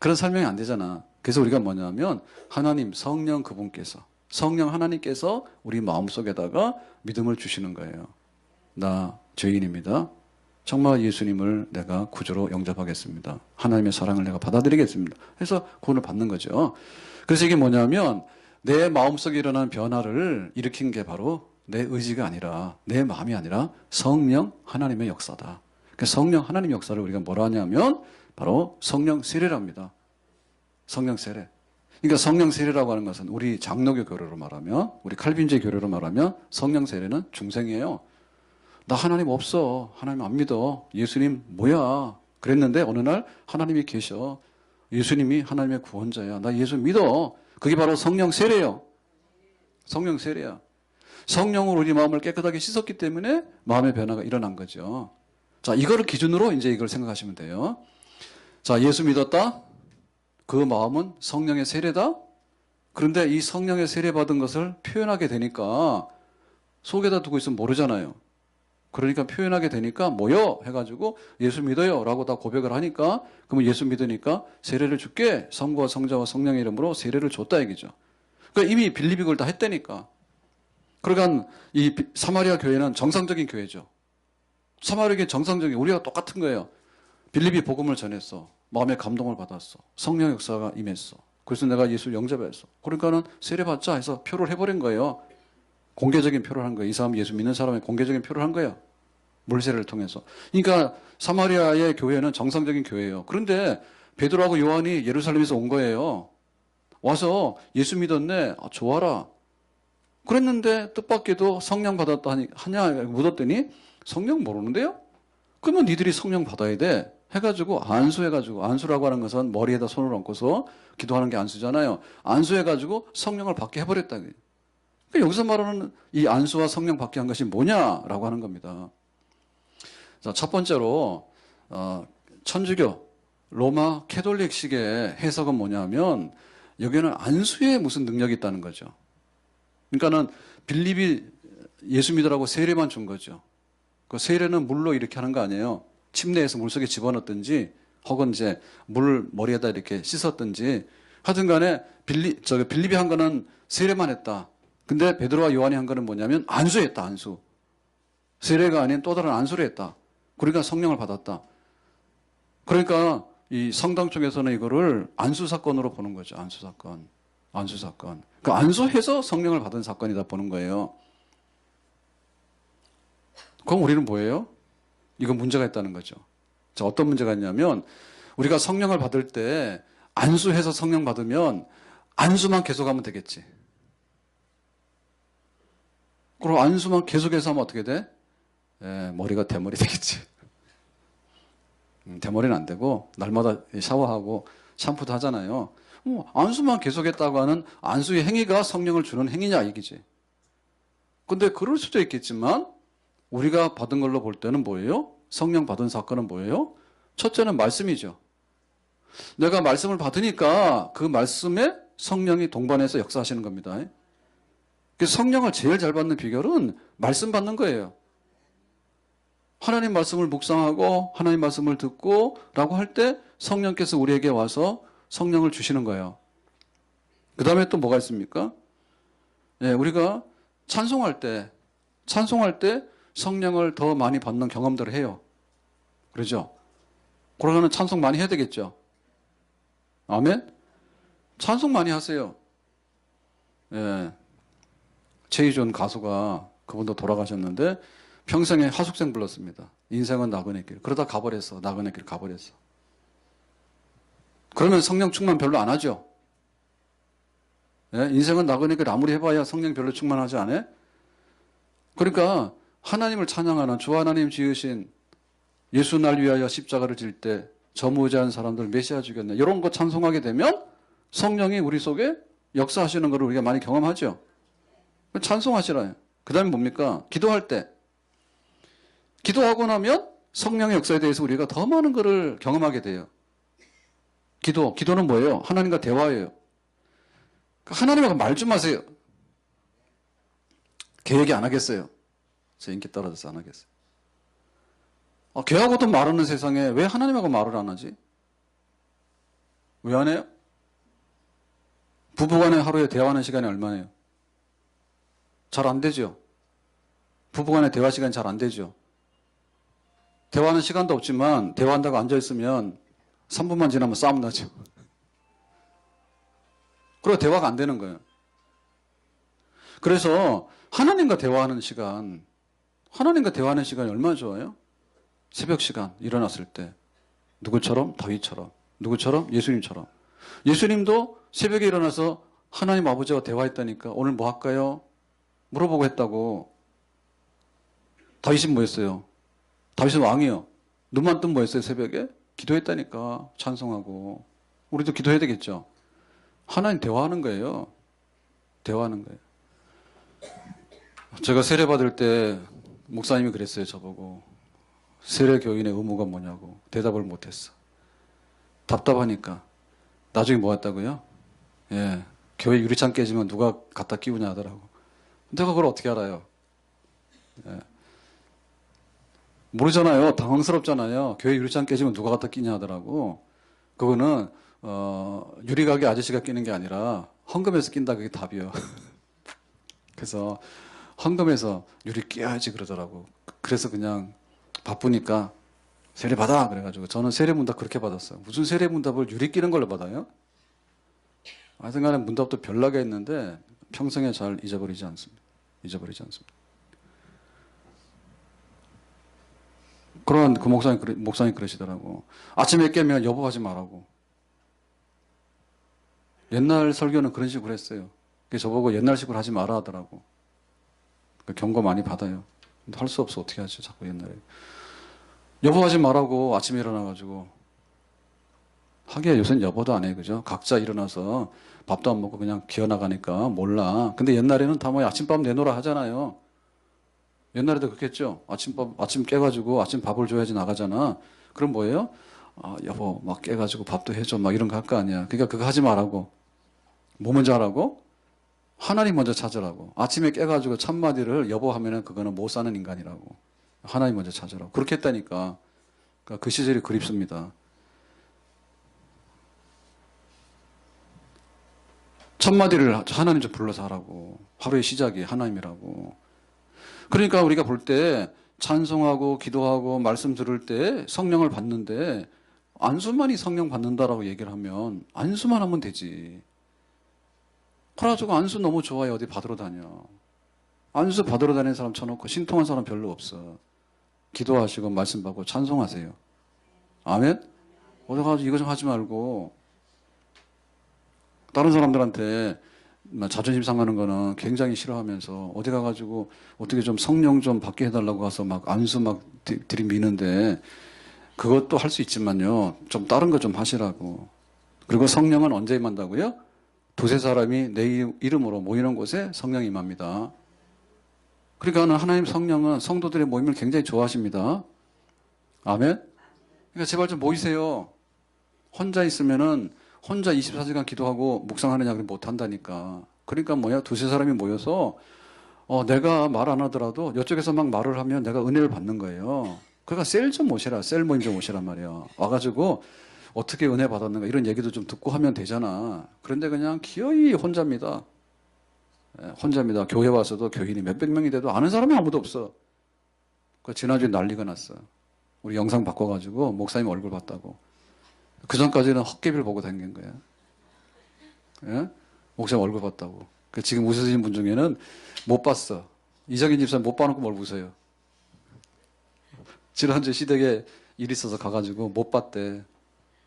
그런 설명이 안 되잖아. 그래서 우리가 뭐냐면 하나님 성령 그분께서 성령 하나님께서 우리 마음속에다가 믿음을 주시는 거예요. 나 죄인입니다. 정말 예수님을 내가 구주로 영접하겠습니다. 하나님의 사랑을 내가 받아들이겠습니다. 해서 구원을 받는 거죠. 그래서 이게 뭐냐면 내 마음속에 일어나는 변화를 일으킨 게 바로 내 의지가 아니라 내 마음이 아니라 성령 하나님의 역사다. 그래서 성령 하나님의 역사를 우리가 뭐라 하냐면 바로 성령 세례랍니다. 성령 세례. 그러니까 성령 세례라고 하는 것은 우리 장로교 교류로 말하면 우리 칼빈주의 교류로 말하면 성령 세례는 중생이에요. 나 하나님 없어. 하나님 안 믿어. 예수님 뭐야. 그랬는데 어느 날 하나님이 계셔. 예수님이 하나님의 구원자야. 나 예수 믿어. 그게 바로 성령 세례예요. 성령 세례야. 성령으로 우리 마음을 깨끗하게 씻었기 때문에 마음의 변화가 일어난 거죠. 자, 이거를 기준으로 이제 이걸 생각하시면 돼요. 자, 예수 믿었다. 그 마음은 성령의 세례다. 그런데 이 성령의 세례 받은 것을 표현하게 되니까 속에다 두고 있으면 모르잖아요. 그러니까 표현하게 되니까 뭐요? 해가지고 예수 믿어요 라고 다 고백을 하니까 그러면 예수 믿으니까 세례를 줄게. 성부와 성자와 성령의 이름으로 세례를 줬다 얘기죠. 그러니까 이미 빌립이 그걸 다 했다니까. 그러니까 이 사마리아 교회는 정상적인 교회죠. 사마리아 교회 정상적인 우리가 똑같은 거예요. 빌립이 복음을 전했어. 마음의 감동을 받았어. 성령 역사가 임했어. 그래서 내가 예수를 영접했어. 그러니까는 세례 받자 해서 표를 해버린 거예요. 공개적인 표를 한 거예요. 이 사람 예수 믿는 사람의 공개적인 표를 한 거예요. 물세례를 통해서. 그러니까 사마리아의 교회는 정상적인 교회예요. 그런데 베드로하고 요한이 예루살렘에서 온 거예요. 와서 예수 믿었네. 좋아라. 그랬는데 뜻밖에도 성령 받았다 하냐 묻었더니 성령 모르는데요? 그러면 니들이 성령 받아야 돼. 해가지고 안수해가지고 안수라고 하는 것은 머리에다 손을 얹고서 기도하는 게 안수잖아요. 안수해가지고 성령을 받게 해버렸다. 그러니까 여기서 말하는 이 안수와 성령 받게 한 것이 뭐냐라고 하는 겁니다. 자, 첫 번째로 천주교 로마 캐톨릭식의 해석은 뭐냐면 여기는 안수에 무슨 능력이 있다는 거죠. 그러니까는 빌립이 예수 믿으라고 세례만 준 거죠. 그 세례는 물로 이렇게 하는 거 아니에요. 침대에서 물속에 집어넣든지 혹은 이제 물을 머리에다 이렇게 씻었든지 하여튼 간에 빌립이 한 거는 세례만 했다. 근데 베드로와 요한이 한 거는 뭐냐면 안수했다. 안수. 세례가 아닌 또 다른 안수를 했다. 그러니까 성령을 받았다. 그러니까 이 성당 쪽에서는 이거를 안수 사건으로 보는 거죠. 안수 사건. 안수 사건. 그 안수해서 성령을 받은 사건이다 보는 거예요. 그럼 우리는 뭐예요? 이건 문제가 있다는 거죠. 자, 어떤 문제가 있냐면 우리가 성령을 받을 때 안수해서 성령 받으면 안수만 계속하면 되겠지. 그럼 안수만 계속해서 하면 어떻게 돼? 머리가 대머리 되겠지. 대머리는 안 되고 날마다 샤워하고 샴푸도 하잖아요. 안수만 계속했다고 하는 안수의 행위가 성령을 주는 행위냐 얘기지. 근데 그럴 수도 있겠지만 우리가 받은 걸로 볼 때는 뭐예요? 성령 받은 사건은 뭐예요? 첫째는 말씀이죠. 내가 말씀을 받으니까 그 말씀에 성령이 동반해서 역사하시는 겁니다. 그래서 성령을 제일 잘 받는 비결은 말씀 받는 거예요. 하나님 말씀을 묵상하고 하나님 말씀을 듣고 라고 할 때 성령께서 우리에게 와서 성령을 주시는 거예요. 그 다음에 또 뭐가 있습니까? 우리가 찬송할 때 찬송할 때 성령을 더 많이 받는 경험들을 해요. 그러죠? 그러면 찬송 많이 해야 되겠죠? 아멘? 찬송 많이 하세요. 예. 최희준 가수가 그분도 돌아가셨는데 평생에 하숙생 불렀습니다. 인생은 나그네 길. 그러다 가버렸어. 나그네 길 가버렸어. 그러면 성령 충만 별로 안 하죠? 예? 인생은 나그네 길 아무리 해봐야 성령 별로 충만하지 않아요? 그러니까 하나님을 찬양하는 주 하나님 지으신 예수 날 위하여 십자가를 질 때 저무지한 사람들 메시아 죽였네. 이런 거 찬송하게 되면 성령이 우리 속에 역사하시는 것을 우리가 많이 경험하죠. 찬송하시라요. 그 다음에 뭡니까? 기도할 때. 기도하고 나면 성령의 역사에 대해서 우리가 더 많은 것을 경험하게 돼요. 기도는 뭐예요? 하나님과 대화예요. 하나님하고 말 좀 하세요. 걔 얘기 안 하겠어요. 제 인기 떨어져서 안 하겠어요. 걔하고도 말하는 세상에 왜 하나님하고 말을 안 하지? 왜 안 해요? 부부간에 하루에 대화하는 시간이 얼마나요? 잘 안 되죠. 부부간에 대화 시간이 잘 안 되죠. 대화하는 시간도 없지만 대화한다고 앉아있으면 3분만 지나면 싸움 나죠. 그리고 대화가 안 되는 거예요. 그래서 하나님과 대화하는 시간이 얼마나 좋아요? 새벽 시간 일어났을 때 누구처럼? 다윗처럼. 누구처럼? 예수님처럼. 예수님도 새벽에 일어나서 하나님 아버지와 대화했다니까. 오늘 뭐 할까요? 물어보고 했다고. 다윗은 뭐 했어요? 다윗은 왕이요. 눈만 뜨면 뭐 했어요? 새벽에? 기도했다니까. 찬송하고. 우리도 기도해야 되겠죠. 하나님 대화하는 거예요. 대화하는 거예요. 제가 세례 받을 때 목사님이 그랬어요. 저보고. 세례 교인의 의무가 뭐냐고. 대답을 못했어. 답답하니까. 나중에 뭐 했다고요? 예. 교회 유리창 깨지면 누가 갖다 끼우냐 하더라고. 내가 그걸 어떻게 알아요? 예. 모르잖아요. 당황스럽잖아요. 교회 유리창 깨지면 누가 갖다 끼냐 하더라고. 그거는 유리가게 아저씨가 끼는 게 아니라 헌금해서 낀다. 그게 답이요. 그래서 헌금해서 유리 끼워야지 그러더라고. 그래서 그냥 바쁘니까 세례 받아 그래가지고 저는 세례 문답 그렇게 받았어요. 무슨 세례 문답을 유리 끼는 걸로 받아요? 하여튼간에 문답도 별나게 했는데 평생에 잘 잊어버리지 않습니다. 그런 그 목사님 그러시더라고. 아침에 깨면 여보하지 말라고. 옛날 설교는 그런 식으로 했어요. 그래서 저보고 옛날식으로 하지 마라 하더라고. 경고 많이 받아요. 근데 할 수 없어. 어떻게 하지? 자꾸 옛날에. 여보하지 말라고 아침에 일어나가지고. 하기야 요새는 여보도 안 해. 그죠? 각자 일어나서 밥도 안 먹고 그냥 기어나가니까 몰라. 근데 옛날에는 다 뭐 아침밥 내놓으라 하잖아요. 옛날에도 그렇겠죠? 아침 깨가지고 아침 밥을 줘야지 나가잖아. 그럼 뭐예요? 여보, 막 깨가지고 밥도 해줘. 막 이런 거 할 거 아니야. 그러니까 그거 하지 말라고. 뭐 먼저 하라고? 하나님 먼저 찾으라고. 아침에 깨가지고 첫마디를 여보 하면은 그거는 못 사는 인간이라고. 하나님 먼저 찾으라고. 그렇게 했다니까. 그러니까 그 시절이 그립습니다. 첫마디를 하나님 좀 불러서 하라고. 하루의 시작이 하나님이라고. 그러니까 우리가 볼 때 찬송하고 기도하고 말씀 들을 때 성령을 받는데 안수만이 성령 받는다라고 얘기를 하면 안수만 하면 되지. 그래가지고 안수 너무 좋아요. 어디 받으러 다녀. 안수 받으러 다니는 사람 쳐놓고 신통한 사람 별로 없어. 기도하시고 말씀 받고 찬송하세요. 아멘? 어디 가서 이거 좀 하지 말고 다른 사람들한테 자존심 상하는 거는 굉장히 싫어하면서 어디 가가지고 어떻게 좀 성령 좀 받게 해달라고 가서 막 안수 막 들이미는데 그것도 할 수 있지만요. 좀 다른 거 좀 하시라고. 그리고 성령은 언제 임한다고요? 두세 사람이 내 이름으로 모이는 곳에 성령이 임합니다. 그러니까 하나님 성령은 성도들의 모임을 굉장히 좋아하십니다. 아멘? 그러니까 제발 좀 모이세요. 혼자 있으면은 혼자 24시간 기도하고 묵상하느냐 그러면 못한다니까. 그러니까 뭐야? 두세 사람이 모여서 내가 말 안 하더라도 이쪽에서 막 말을 하면 내가 은혜를 받는 거예요. 그러니까 셀 좀 오시라. 셀 모임 좀 오시란 말이야. 와가지고 어떻게 은혜 받았는가 이런 얘기도 좀 듣고 하면 되잖아. 그런데 그냥 기어이 혼자입니다. 혼자입니다. 교회 와서도 교인이 몇백 명이 돼도 아는 사람이 아무도 없어. 그 지난주에 난리가 났어. 우리 영상 바꿔가지고 목사님 얼굴 봤다고. 그 전까지는 헛개비를 보고 다닌 거야. 예? 목사님 얼굴 봤다고. 지금 웃으신 분 중에는 못 봤어. 이정인 집사님 못 봐놓고 뭘 웃어요. 지난주 시댁에 일 있어서 가가지고 못 봤대.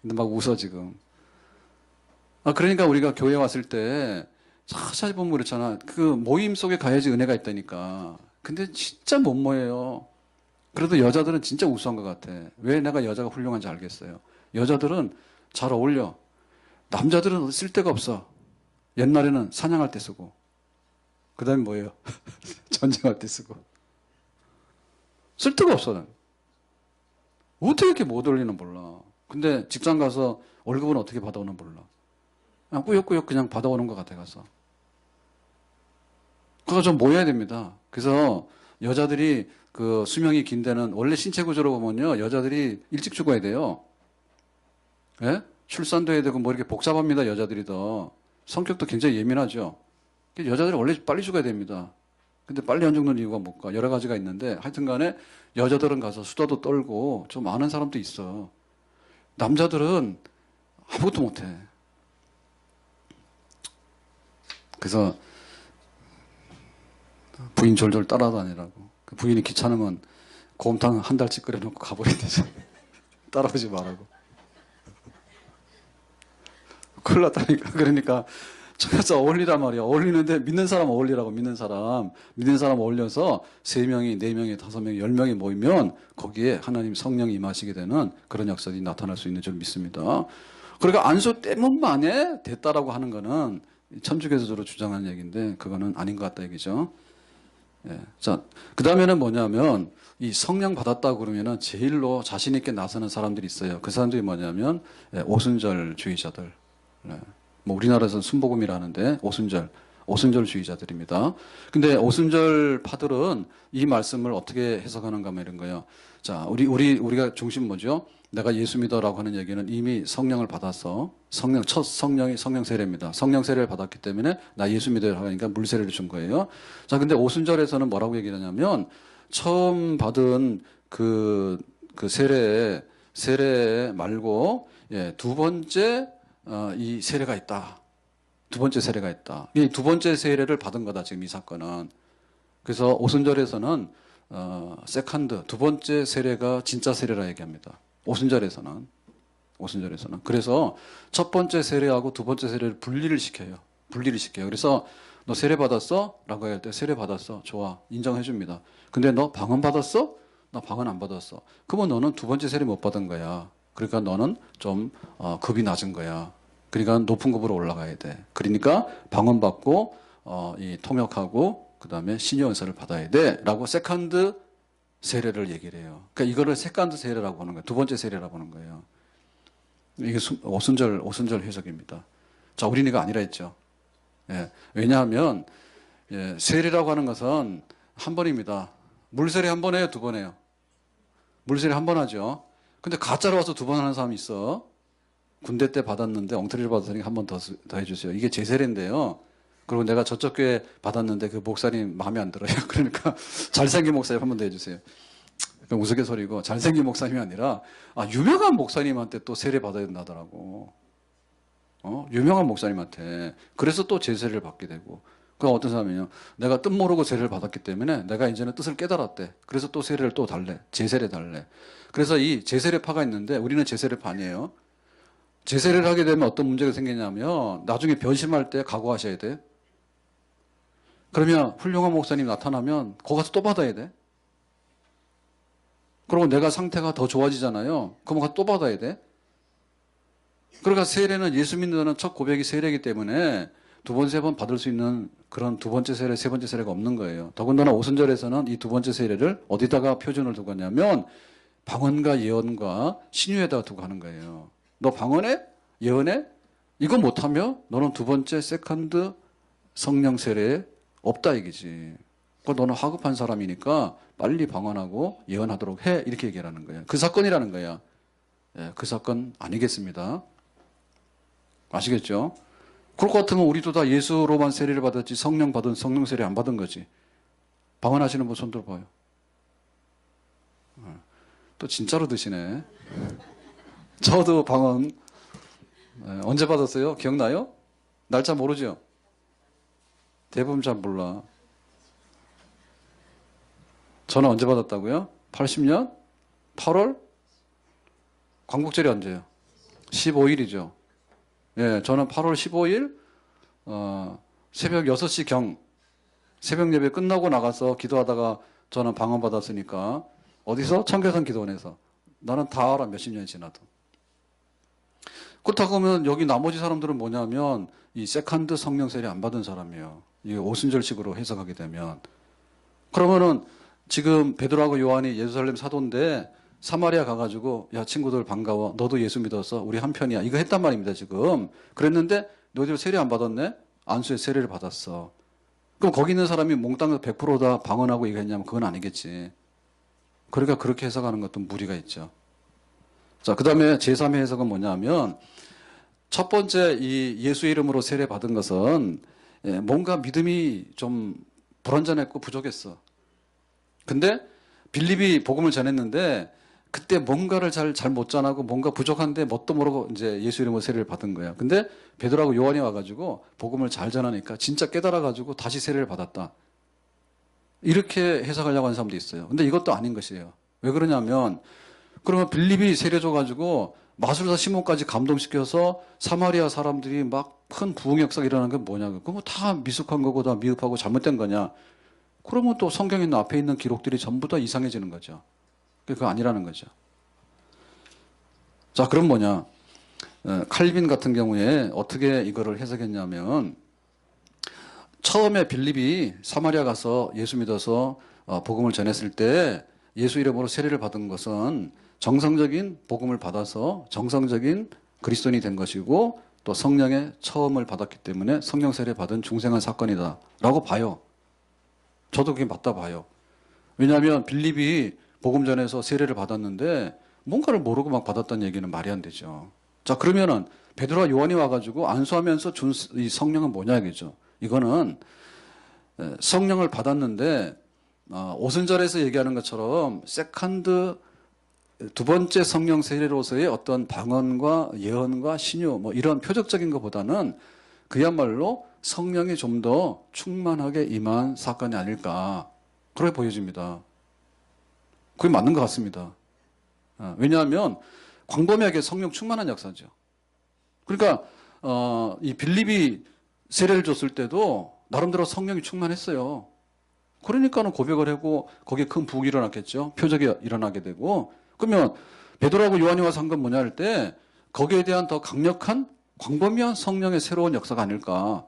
근데 막 웃어 지금. 그러니까 우리가 교회 왔을 때 자세히 보면 그렇잖아. 그 모임 속에 가야지 은혜가 있다니까. 근데 진짜 못 모여요. 그래도 여자들은 진짜 우수한 것 같아. 왜 내가 여자가 훌륭한지 알겠어요. 여자들은 잘 어울려. 남자들은 쓸 데가 없어. 옛날에는 사냥할 때 쓰고, 그 다음에 뭐예요? 전쟁할 때 쓰고. 쓸 데가 없어. 난. 어떻게 이렇게 못 어울리는 몰라. 근데 직장 가서 월급은 어떻게 받아오는 몰라. 그냥 꾸역꾸역 그냥 받아오는 것 같아 가서. 그거 좀 모여야 됩니다. 그래서 여자들이 그 수명이 긴 데는 원래 신체 구조로 보면요, 여자들이 일찍 죽어야 돼요. 예? 출산도 해야 되고 뭐 이렇게 복잡합니다. 여자들이 더 성격도 굉장히 예민하죠. 여자들이 원래 빨리 죽어야 됩니다. 근데 빨리 안 죽는 이유가 뭘까? 여러 가지가 있는데 하여튼간에 여자들은 가서 수다도 떨고 좀 아는 사람도 있어. 남자들은 아무것도 못해. 그래서 부인 졸졸 따라다니라고. 그 부인이 귀찮으면 곰탕 한 달치 끓여놓고 가버리면 되죠. 따라오지 말라고. 큰일 났다니까. 그러니까 찾아서 어울리란 말이야. 어울리는데 믿는 사람 어울리라고. 믿는 사람 어울려서 3명이 4명이 5명이 10명이 모이면 거기에 하나님 성령이 임하시게 되는 그런 역사들이 나타날 수 있는 줄 믿습니다. 그러니까 안수 때문만에 됐다라고 하는 거는 천주교에서 주장하는 얘기인데 그거는 아닌 것 같다 얘기죠. 예. 자, 그 다음에는 뭐냐면 이 성령 받았다 그러면은 제일로 자신 있게 나서는 사람들이 있어요. 그 사람들이 뭐냐면 오순절주의자들. 네. 뭐 우리나라에서는 순복음이라는데 오순절주의자들입니다. 근데 오순절 파들은 이 말씀을 어떻게 해석하는가 하면 이런 거예요. 자, 우리가 중심 뭐죠? 내가 예수 믿어라고 하는 얘기는 이미 성령을 받아서 첫 성령이 성령 세례입니다. 성령 세례를 받았기 때문에 나 예수 믿어라 하니까 물 세례를 준 거예요. 자, 근데 오순절에서는 뭐라고 얘기하냐면 처음 받은 그 세례 말고 두 번째 이 세례가 있다. 두 번째 세례가 있다. 이 두 번째 세례를 받은 거다, 지금 이 사건은. 그래서 오순절에서는, 세컨드, 두 번째 세례가 진짜 세례라 얘기합니다. 오순절에서는. 그래서 첫 번째 세례하고 두 번째 세례를 분리를 시켜요. 그래서 너 세례 받았어? 라고 할 때 세례 받았어. 좋아. 인정해 줍니다. 근데 너 방언 받았어? 나 방언 안 받았어. 그러면 너는 두 번째 세례 못 받은 거야. 그러니까 너는 좀 급이 낮은 거야. 그러니까 높은 급으로 올라가야 돼. 그러니까 방언 받고 이 통역하고 그다음에 신의 은사를 받아야 돼라고 세컨드 세례를 얘기를 해요. 그러니까 이거를 세컨드 세례라고 하는 거예요. 두 번째 세례라고 하는 거예요. 이게 오순절 해석입니다. 자, 어린이가 아니라 했죠. 예, 왜냐하면 세례라고 하는 것은 한 번입니다. 물세례 한 번 해요, 두 번 해요? 물세례 한 번 하죠. 근데 가짜로 와서 두 번 하는 사람이 있어. 군대 때 받았는데 엉터리를 받았으니까 한 번 더 해주세요. 이게 제 세례인데요. 그리고 내가 저쪽 교회 받았는데 그 목사님 마음에 안 들어요. 그러니까 잘생긴 목사님 한 번 더 해주세요. 우스갯소리고 잘생긴 목사님이 아니라 유명한 목사님한테 또 세례 받아야 된다더라고. 유명한 목사님한테. 그래서 또 제세를 받게 되고. 그럼 어떤 사람이요? 내가 뜻 모르고 세례를 받았기 때문에 내가 이제는 뜻을 깨달았대. 그래서 또 세례를 또 달래. 제세례 달래. 그래서 이 제세례파가 있는데 우리는 제세례파니에요. 제세례를 하게 되면 어떤 문제가 생기냐면 나중에 변심할 때 각오하셔야 돼. 그러면 훌륭한 목사님 나타나면 거기 가서 또 받아야 돼. 그리고 내가 상태가 더 좋아지잖아요. 그럼 가서 또 받아야 돼. 그러니까 세례는 예수 믿는 첫 고백이 세례이기 때문에 두 번, 세 번 받을 수 있는 그런 두 번째 세례, 세 번째 세례가 없는 거예요. 더군다나 오순절에서는 이 두 번째 세례를 어디다가 표준을 두고 하냐면 방언과 예언과 신유에다가 두고 하는 거예요. 너 방언해? 예언해? 이거 못하면 너는 두 번째 세컨드 성령 세례에 없다 얘기지. 그러니까 너는 화급한 사람이니까 빨리 방언하고 예언하도록 해. 이렇게 얘기하는 거예요. 그 사건이라는 거야. 그 사건 아니겠습니다. 아시겠죠? 그럴 것 같으면 우리도 다 예수로만 세례를 받았지 성령 받은 성령 세례 안 받은 거지. 방언하시는 분 손 들어봐요. 또 진짜로 드시네. 저도 방언 언제 받았어요? 기억나요? 날짜 모르죠? 대부분 잘 몰라. 저는 언제 받았다고요? 80년? 8월? 광복절이 언제예요? 15일이죠. 예, 저는 8월 15일 새벽 6시 경 새벽 예배 끝나고 나가서 기도하다가 저는 방언 받았으니까 어디서? 청계산 기도원에서. 나는 다 알아, 몇십 년이 지나도. 그렇다고 하면 여기 나머지 사람들은 뭐냐면 이 세컨드 성령 세례 안 받은 사람이에요. 이 오순절식으로 해석하게 되면. 그러면은 지금 베드로하고 요한이 예루살렘 사도인데 사마리아 가가지고 야 친구들 반가워. 너도 예수 믿었어. 우리 한편이야. 이거 했단 말입니다 지금. 그랬는데 너희들 세례 안 받았네? 안수의 세례를 받았어. 그럼 거기 있는 사람이 몽땅 100%다 방언하고 얘기했냐면 그건 아니겠지. 그러니까 그렇게 해석하는 것도 무리가 있죠. 자, 그 다음에 제3의 해석은 뭐냐면 첫 번째 이 예수 이름으로 세례 받은 것은 뭔가 믿음이 좀 불완전했고 부족했어. 근데 빌립이 복음을 전했는데 그때 뭔가를 잘 못 전하고 뭔가 부족한데 뭣도 모르고 이제 예수 이름으로 세례를 받은 거야. 근데 베드로하고 요한이 와가지고 복음을 잘 전하니까 진짜 깨달아가지고 다시 세례를 받았다. 이렇게 해석하려고 하는 사람도 있어요. 근데 이것도 아닌 것이에요. 왜 그러냐면 그러면 빌립이 세례 줘가지고 마술사 시몬까지 감동시켜서 사마리아 사람들이 막 큰 부흥 역사가 일어나는 게 뭐냐고. 그거 다 미숙한 거고 다 미흡하고 잘못된 거냐. 그러면 또 성경에 있는 앞에 있는 기록들이 전부 다 이상해지는 거죠. 그거 아니라는 거죠. 자, 그럼 뭐냐. 칼빈 같은 경우에 어떻게 이거를 해석했냐면 처음에 빌립이 사마리아 가서 예수 믿어서 복음을 전했을 때 예수 이름으로 세례를 받은 것은 정상적인 복음을 받아서 정상적인 그리스도인이 된 것이고 또 성령의 처음을 받았기 때문에 성령 세례 받은 중생한 사건이다 라고 봐요. 저도 그게 맞다 봐요. 왜냐하면 빌립이 복음 전해서 세례를 받았는데 뭔가를 모르고 막 받았다는 얘기는 말이 안 되죠. 자, 그러면은 베드로와 요한이 와가지고 안수하면서 준 이 성령은 뭐냐 이거죠. 이거는 성령을 받았는데 오순절에서 얘기하는 것처럼 세컨드 두 번째 성령 세례로서의 어떤 방언과 예언과 신유 뭐 이런 표적적인 것보다는 그야말로 성령이 좀 더 충만하게 임한 사건이 아닐까 그렇게 보여집니다. 그게 맞는 것 같습니다. 왜냐하면 광범위하게 성령 충만한 역사죠. 그러니까 이 빌립이 세례를 줬을 때도 나름대로 성령이 충만했어요. 그러니까는 고백을 하고 거기에 큰 부흥이 일어났겠죠. 표적이 일어나게 되고. 그러면 베드로하고 요한이 와서 한 건 뭐냐 할 때 거기에 대한 더 강력한 광범위한 성령의 새로운 역사가 아닐까.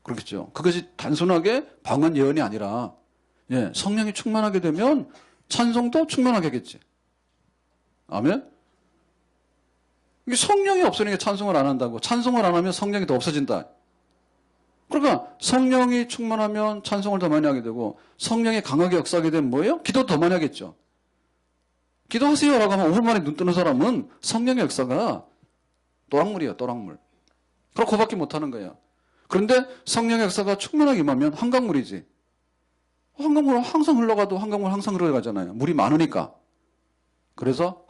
그렇겠죠. 그것이 단순하게 방언 예언이 아니라 성령이 충만하게 되면 찬송도 충만하게 하겠지. 아멘? 이게 성령이 없으니까 찬송을 안 한다고. 찬송을 안 하면 성령이 더 없어진다. 그러니까 성령이 충만하면 찬송을 더 많이 하게 되고 성령이 강하게 역사하게 되면 뭐예요? 기도 더 많이 하겠죠. 기도하세요 라고 하면 5분 만에 눈 뜨는 사람은 성령의 역사가 또랑물이에요. 또랑물. 그럼 그거밖에 못하는 거예요. 그런데 성령의 역사가 충만하게 임하면 한강물이지. 한강물은 항상 흘러가도 한강물 항상 흘러가잖아요. 물이 많으니까. 그래서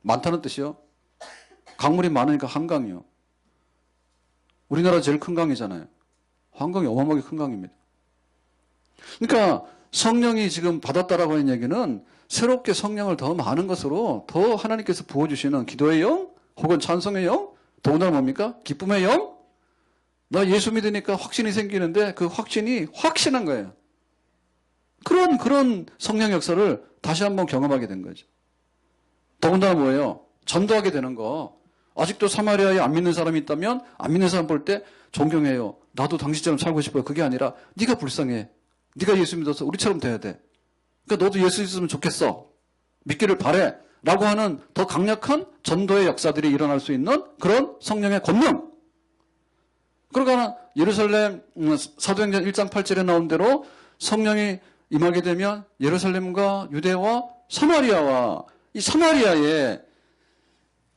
많다는 뜻이요. 강물이 많으니까 한강이요. 우리나라 제일 큰 강이잖아요. 한강이 어마어마하게 큰 강입니다. 그러니까 성령이 지금 받았다라고 하는 얘기는 새롭게 성령을 더 많은 것으로 더 하나님께서 부어주시는 기도의 영 혹은 찬송의 영 더군다나 뭡니까? 기쁨의 영? 나 예수 믿으니까 확신이 생기는데 그 확신이 확신한 거예요. 그런 성령 역사를 다시 한번 경험하게 된 거죠. 더군다나 뭐예요? 전도하게 되는 거. 아직도 사마리아에 안 믿는 사람이 있다면 안 믿는 사람 볼 때 존경해요. 나도 당신처럼 살고 싶어요. 그게 아니라 네가 불쌍해. 네가 예수 믿어서 우리처럼 돼야 돼. 그러니까 너도 예수 믿으면 좋겠어. 믿기를 바래. 라고 하는 더 강력한 전도의 역사들이 일어날 수 있는 그런 성령의 권능. 그러니까 예루살렘 사도행전 1장 8절에 나온 대로 성령이 임하게 되면 예루살렘과 유대와 사마리아와 이 사마리아에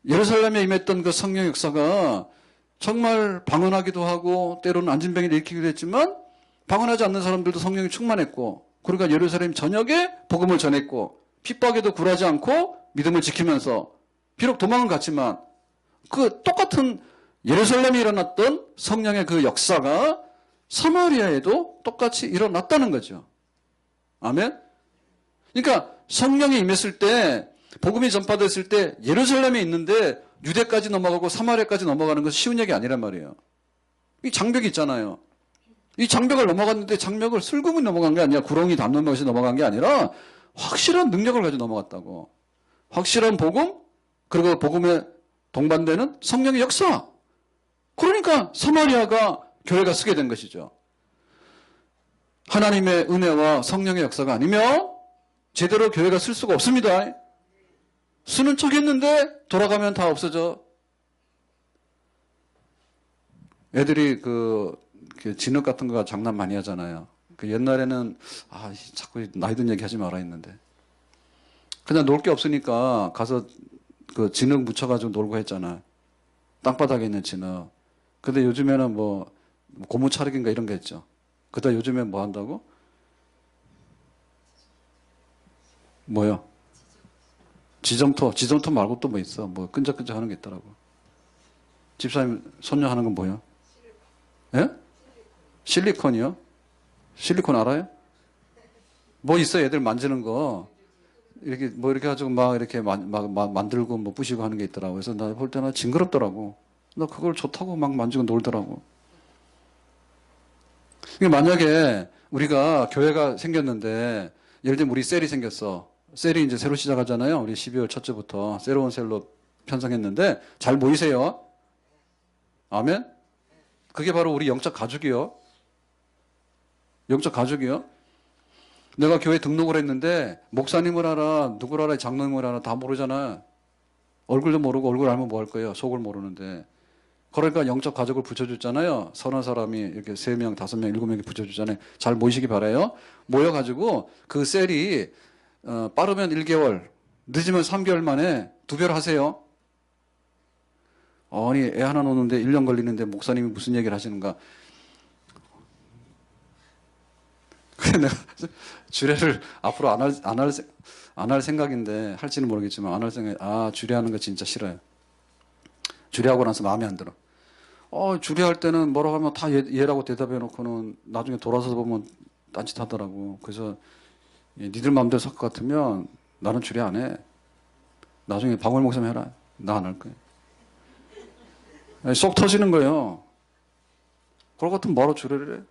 예루살렘에 임했던 그 성령 역사가 정말 방언하기도 하고 때로는 안진병이 일으키기도 했지만 방언하지 않는 사람들도 성령이 충만했고 그러니까 예루살렘 전역에 복음을 전했고 핍박에도 굴하지 않고 믿음을 지키면서 비록 도망은 갔지만 그 똑같은 예루살렘에 일어났던 성령의 그 역사가 사마리아에도 똑같이 일어났다는 거죠. 아멘? 그러니까 성령이 임했을 때 복음이 전파됐을 때 예루살렘에 있는데 유대까지 넘어가고 사마리아까지 넘어가는 것은 쉬운 얘기 아니란 말이에요. 이 장벽이 있잖아요. 이 장벽을 넘어갔는데 장벽을 슬그머니 넘어간 게 아니라 구렁이 담는 것이 넘어간 게 아니라 확실한 능력을 가지고 넘어갔다고. 확실한 복음, 그리고 복음에 동반되는 성령의 역사. 그러니까 사마리아가 교회가 쓰게 된 것이죠. 하나님의 은혜와 성령의 역사가 아니면 제대로 교회가 쓸 수가 없습니다. 쓰는 척 했는데 돌아가면 다 없어져. 애들이 그 진흙 같은 거 장난 많이 하잖아요. 그 옛날에는 자꾸 나이 든 얘기 하지 마라 했는데 그냥 놀 게 없으니까 가서 그 진흙 묻혀가지고 놀고 했잖아. 땅바닥에 있는 진흙. 근데 요즘에는 뭐 고무 차르기인가 이런 게 있죠. 그다 요즘에 뭐 한다고? 뭐요? 지점토 말고 또 뭐 있어? 뭐 끈적끈적 하는 게 있더라고. 집사님 손녀 하는 건 뭐요? 예? 실리콘이요? 실리콘 알아요? 뭐 있어 애들 만지는 거. 이렇게 뭐 이렇게 가지고 막 이렇게 만들고 뭐 부시고 하는 게 있더라고. 그래서 나 볼 때는 징그럽더라고. 나 그걸 좋다고 막 만지고 놀더라고. 만약에 우리가 교회가 생겼는데 예를 들면 우리 셀이 생겼어. 셀이 이제 새로 시작하잖아요. 우리 12월 첫째부터 새로운 셀로 편성했는데 잘 모이세요. 아멘? 그게 바로 우리 영적 가족이요. 영적 가족이요. 내가 교회 등록을 했는데 목사님을 알아, 누구를 알아, 장로님을 알아 다 모르잖아. 얼굴도 모르고 얼굴 알면 뭐 할 거예요. 속을 모르는데. 그러니까 영적 가족을 붙여줬잖아요. 서너 사람이 이렇게 3명, 5명, 7명이 붙여주잖아요. 잘 모이시기 바라요. 모여가지고 그 셀이 빠르면 1개월, 늦으면 3개월 만에 2별 하세요. 아니 애 하나 놓는데 1년 걸리는데 목사님이 무슨 얘기를 하시는가. 그래 내가 주례를 앞으로 안 할 생각인데 할지는 모르겠지만 안 할 생각. 주례하는 거 진짜 싫어요. 주례하고 나서 마음에 안 들어. 주례할 때는 뭐라고 하면 다 예라고 대답해 놓고는 나중에 돌아서 보면 딴짓 하더라고. 그래서 니들 마음대로 살 것 같으면 나는 주례 안 해. 나중에 방울 목사님 해라. 나 안 할 거야. 쏙 터지는 거예요. 그럴 것 같으면 뭐하러 주례를 해?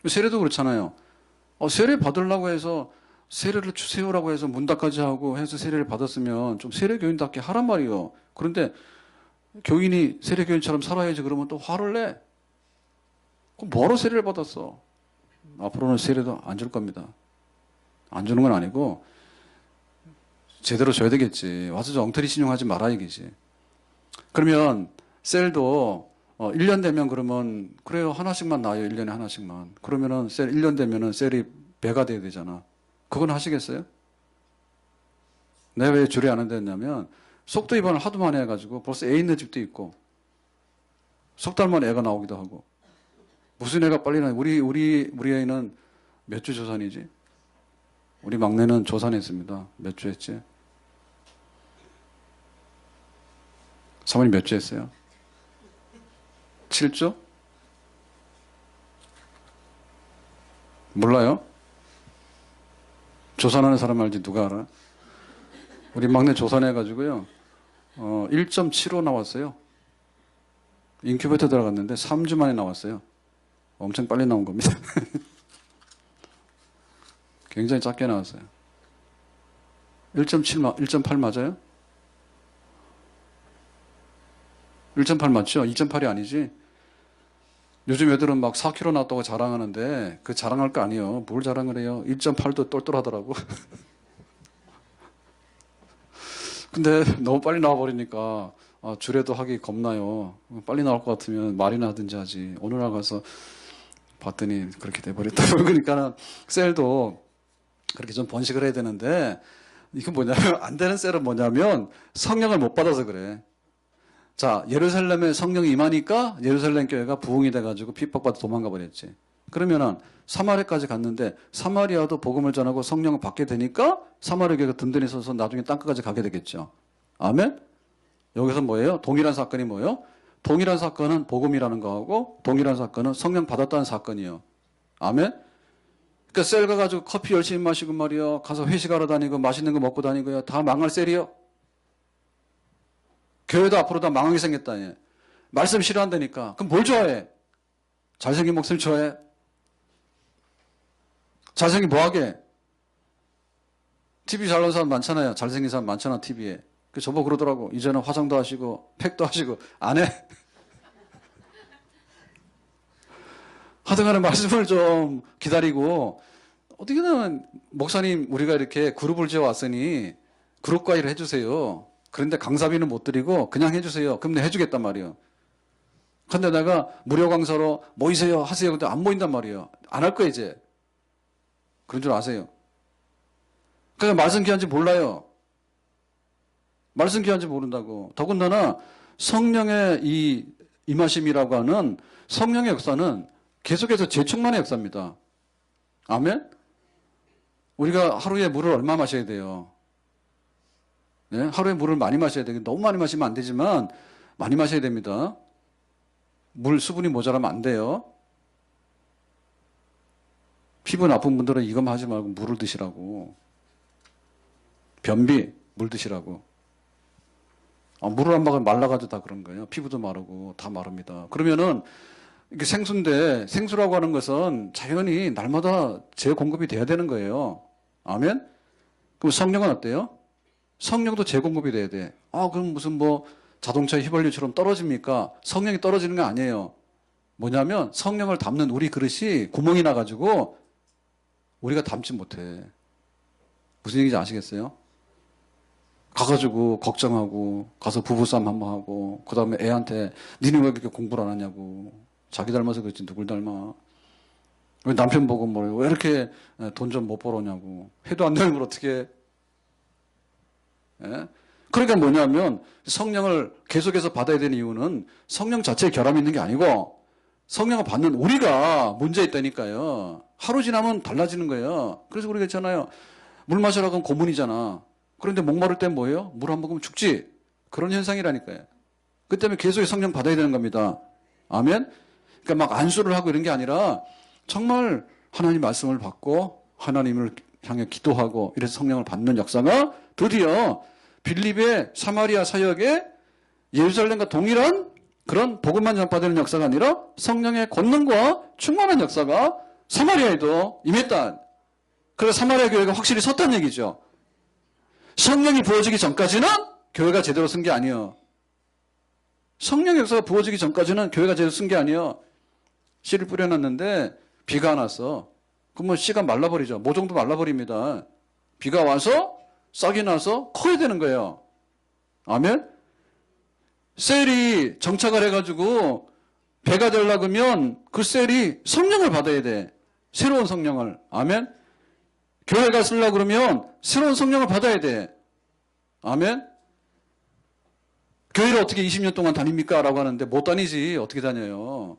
세례도 그렇잖아요. 세례 받으려고 해서 세례를 주세요라고 해서 문답까지 하고 해서 세례를 받았으면 좀 세례교인답게 하란 말이에요. 그런데 교인이 세례교인처럼 살아야지 그러면 또 화를 내. 그럼 뭐로 세례를 받았어? 앞으로는 세례도 안 줄 겁니다. 안 주는 건 아니고 제대로 줘야 되겠지. 와서 저 엉터리 신용하지 말아 이기지. 그러면 셀도 1년 되면 그러면 그래요. 하나씩만 나요. 1년에 하나씩만. 그러면은 셀 1년 되면은 셀이 배가 돼야 되잖아. 그건 하시겠어요? 내가 왜 주례 안 한다냐면 속도 위반을 하도 많이 해가지고 벌써 애 있는 집도 있고 석 달 만에 애가 나오기도 하고 무슨 애가 빨리 나? 우리 애는 몇 주 조산이지? 우리 막내는 조산했습니다. 몇 주 했지? 사모님 몇 주 했어요? 7주? 몰라요? 조산하는 사람 알지 누가 알아? 우리 막내 조산해가지고요 1.75 나왔어요. 인큐베이터 들어갔는데 3주 만에 나왔어요. 엄청 빨리 나온 겁니다. 굉장히 작게 나왔어요. 1.8 맞아요? 1.8 맞죠? 2.8이 아니지? 요즘 애들은 막 4kg 나왔다고 자랑하는데 그 자랑할 거 아니에요. 뭘 자랑을 해요? 1.8도 똘똘하더라고. 근데 너무 빨리 나와버리니까 주례도 하기 겁나요. 빨리 나올 것 같으면 말이나 하든지 하지. 오늘 나가서 봤더니 그렇게 돼버렸다고. 그러니까 셀도 그렇게 좀 번식을 해야 되는데 이건 뭐냐면 안 되는 셀은 뭐냐면 성령을 못 받아서 그래. 자, 예루살렘에 성령이 임하니까 예루살렘 교회가 부흥이 돼가지고 핍박받아 도망가 버렸지. 그러면은 사마리아까지 갔는데 사마리아도 복음을 전하고 성령을 받게 되니까 사마리아 교회가 든든히 서서 나중에 땅끝까지 가게 되겠죠. 아멘? 여기서 뭐예요? 동일한 사건이 뭐예요? 동일한 사건은 복음이라는 거하고 동일한 사건은 성령 받았다는 사건이에요. 아멘? 그러니까 셀 가가지고 커피 열심히 마시고 말이요. 가서 회식하러 다니고 맛있는 거 먹고 다니고요. 다 망할 셀이요. 교회도 앞으로 다 망하게 생겼다니. 말씀 싫어한다니까. 그럼 뭘 좋아해? 잘생긴 목소리 좋아해? 잘생긴 뭐하게? TV 잘 나온 사람 많잖아요. 잘생긴 사람 많잖아, TV에. 그 저보고 그러더라고. 이제는 화장도 하시고 팩도 하시고 안 해? 하여튼간에 말씀을 좀 기다리고 어떻게든 목사님 우리가 이렇게 그룹을 지어왔으니 그룹 과외를 해주세요. 그런데 강사비는 못 드리고 그냥 해주세요. 그럼 내가 해주겠단 말이에요. 근데 내가 무료 강사로 모이세요 하세요. 근데 안 모인단 말이에요. 안 할 거야 이제. 그런 줄 아세요. 그러니까 말씀 귀한지 몰라요. 말씀 귀한지 모른다고. 더군다나 성령의 이 임하심이라고 하는 성령의 역사는 계속해서 재충만의 역사입니다. 아멘? 우리가 하루에 물을 얼마 마셔야 돼요? 네? 하루에 물을 많이 마셔야 돼요. 너무 많이 마시면 안 되지만 많이 마셔야 됩니다. 물 수분이 모자라면 안 돼요. 피부 나쁜 분들은 이것만 하지 말고 물을 드시라고. 변비, 물 드시라고. 물을 안 먹으면 말라가지고 다 그런 거예요. 피부도 마르고 다 마릅니다. 그러면은 이게 생수인데 생수라고 하는 것은 자연히 날마다 재공급이 돼야 되는 거예요. 아멘? 그럼 성령은 어때요? 성령도 재공급이 돼야 돼. 그럼 무슨 뭐 자동차 휘발유처럼 떨어집니까? 성령이 떨어지는 게 아니에요. 뭐냐면 성령을 담는 우리 그릇이 구멍이 나가지고 우리가 담지 못해. 무슨 얘기인지 아시겠어요? 가가지고 걱정하고 가서 부부싸움 한번 하고 그 다음에 애한테 니네 왜 그렇게 공부를 안 하냐고. 자기 닮아서 그렇지 누굴 닮아. 왜 남편 보고 뭐래. 왜 이렇게 돈 좀 못 벌었냐고. 해도 안 되는 걸 어떻게 해. 예? 그러니까 뭐냐면 성령을 계속해서 받아야 되는 이유는 성령 자체에 결함이 있는 게 아니고 성령을 받는 우리가 문제 있다니까요. 하루 지나면 달라지는 거예요. 그래서 우리가 있잖아요. 물 마시라고 하면 고문이잖아. 그런데 목마를 땐 뭐예요? 물 한 모금 죽지. 그런 현상이라니까요. 그 때문에 계속 성령 받아야 되는 겁니다. 아멘? 그러니까 막 안수를 하고 이런 게 아니라 정말 하나님 말씀을 받고 하나님을 향해 기도하고 이래서 성령을 받는 역사가 드디어 빌립의 사마리아 사역에 예루살렘과 동일한 그런 복음만 전파되는 역사가 아니라 성령의 권능과 충만한 역사가 사마리아에도 임했다. 그래서 사마리아 교회가 확실히 섰다는 얘기죠. 성령이 부어지기 전까지는 교회가 제대로 쓴 게 아니에요. 성령 역사가 부어지기 전까지는 교회가 제대로 쓴 게 아니에요. 씨를 뿌려놨는데 비가 안 왔어. 그러면 씨가 말라버리죠. 모종도 말라버립니다. 비가 와서 싹이 나서 커야 되는 거예요. 아멘? 셀이 정착을 해가지고 배가 되려고 하면 그 셀이 성령을 받아야 돼. 새로운 성령을. 아멘? 교회가 쓰려고 그러면 새로운 성령을 받아야 돼. 아멘? 교회를 어떻게 20년 동안 다닙니까? 라고 하는데 못 다니지. 어떻게 다녀요?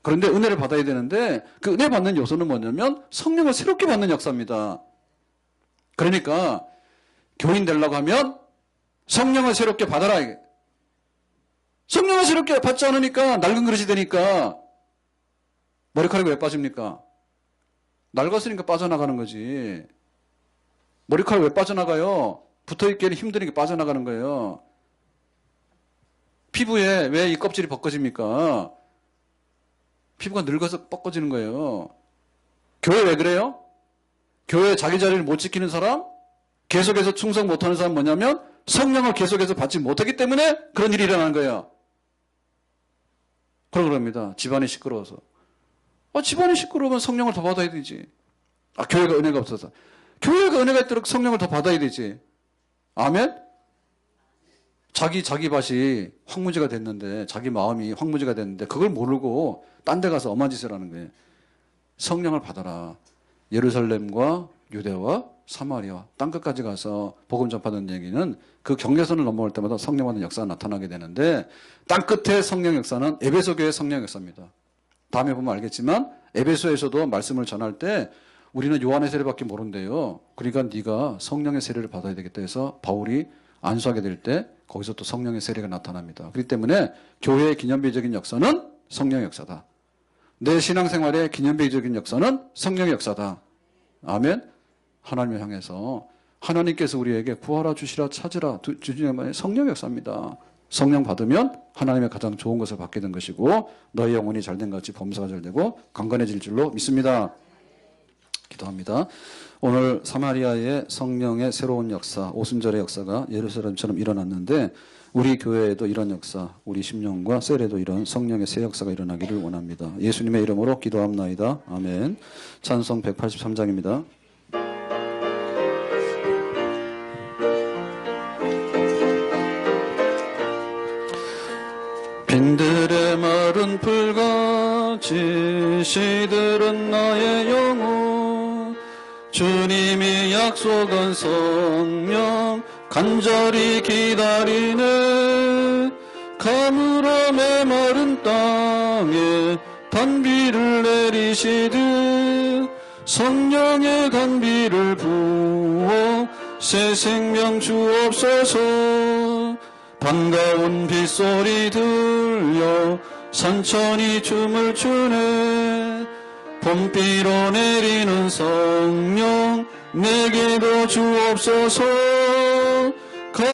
그런데 은혜를 받아야 되는데 그 은혜 받는 요소는 뭐냐면 성령을 새롭게 받는 역사입니다. 그러니까 교인 되려고 하면 성령을 새롭게 받아라. 성령을 새롭게 받지 않으니까 낡은 그릇이 되니까 머리카락이 왜 빠집니까? 낡았으니까 빠져나가는 거지. 머리카락 왜 빠져나가요? 붙어있기에는 힘드니까 빠져나가는 거예요. 피부에 왜 이 껍질이 벗겨집니까? 피부가 늙어서 벗겨지는 거예요. 교회 왜 그래요? 교회 자기 자리를 못 지키는 사람, 계속해서 충성 못하는 사람 뭐냐면 성령을 계속해서 받지 못하기 때문에 그런 일이 일어나는 거예요. 그럽니다. 집안이 시끄러워서. 집안이 시끄러우면 성령을 더 받아야 되지. 교회가 은혜가 없어서. 교회가 은혜가 있도록 성령을 더 받아야 되지. 아멘? 자기 밭이 황무지가 됐는데, 자기 마음이 황무지가 됐는데, 그걸 모르고 딴 데 가서 엄한 짓을 하는 거예요. 성령을 받아라. 예루살렘과 유대와 사마리아 땅끝까지 가서 복음 전파하는 얘기는 그 경계선을 넘어올 때마다 성령 받는 역사가 나타나게 되는데, 땅끝의 성령 역사는 에베소 교회의 성령 역사입니다. 다음에 보면 알겠지만 에베소에서도 말씀을 전할 때 우리는 요한의 세례밖에 모른대요. 그러니까 네가 성령의 세례를 받아야 되겠다 해서 바울이 안수하게 될 때 거기서 또 성령의 세례가 나타납니다. 그렇기 때문에 교회의 기념비적인 역사는 성령의 역사다. 내 신앙생활의 기념비적인 역사는 성령의 역사다. 아멘. 하나님을 향해서 하나님께서 우리에게 구하라, 주시라, 찾으라, 주님의 성령의 역사입니다. 성령 받으면 하나님의 가장 좋은 것을 받게 된 것이고 너의 영혼이 잘된 것 같이 범사가 잘되고 강건해질 줄로 믿습니다. 기도합니다. 오늘 사마리아의 성령의 새로운 역사, 오순절의 역사가 예루살렘처럼 일어났는데 우리 교회에도 이런 역사, 우리 심령과 셀에도 이런 성령의 새 역사가 일어나기를 원합니다. 예수님의 이름으로 기도합나이다. 아멘. 찬송 183장입니다. 빈들의 마른 풀같이 시들은 나의 영혼, 주님이 약속한 성령 간절히 기다리네. 가물어 메마른 땅에 단비를 내리시듯 성령의 단비를 부어 새 생명 주옵소서. 반가운 빗소리 들려 산천이 춤을 추네. 봄비로 내리는 성령 내게도 주옵소서.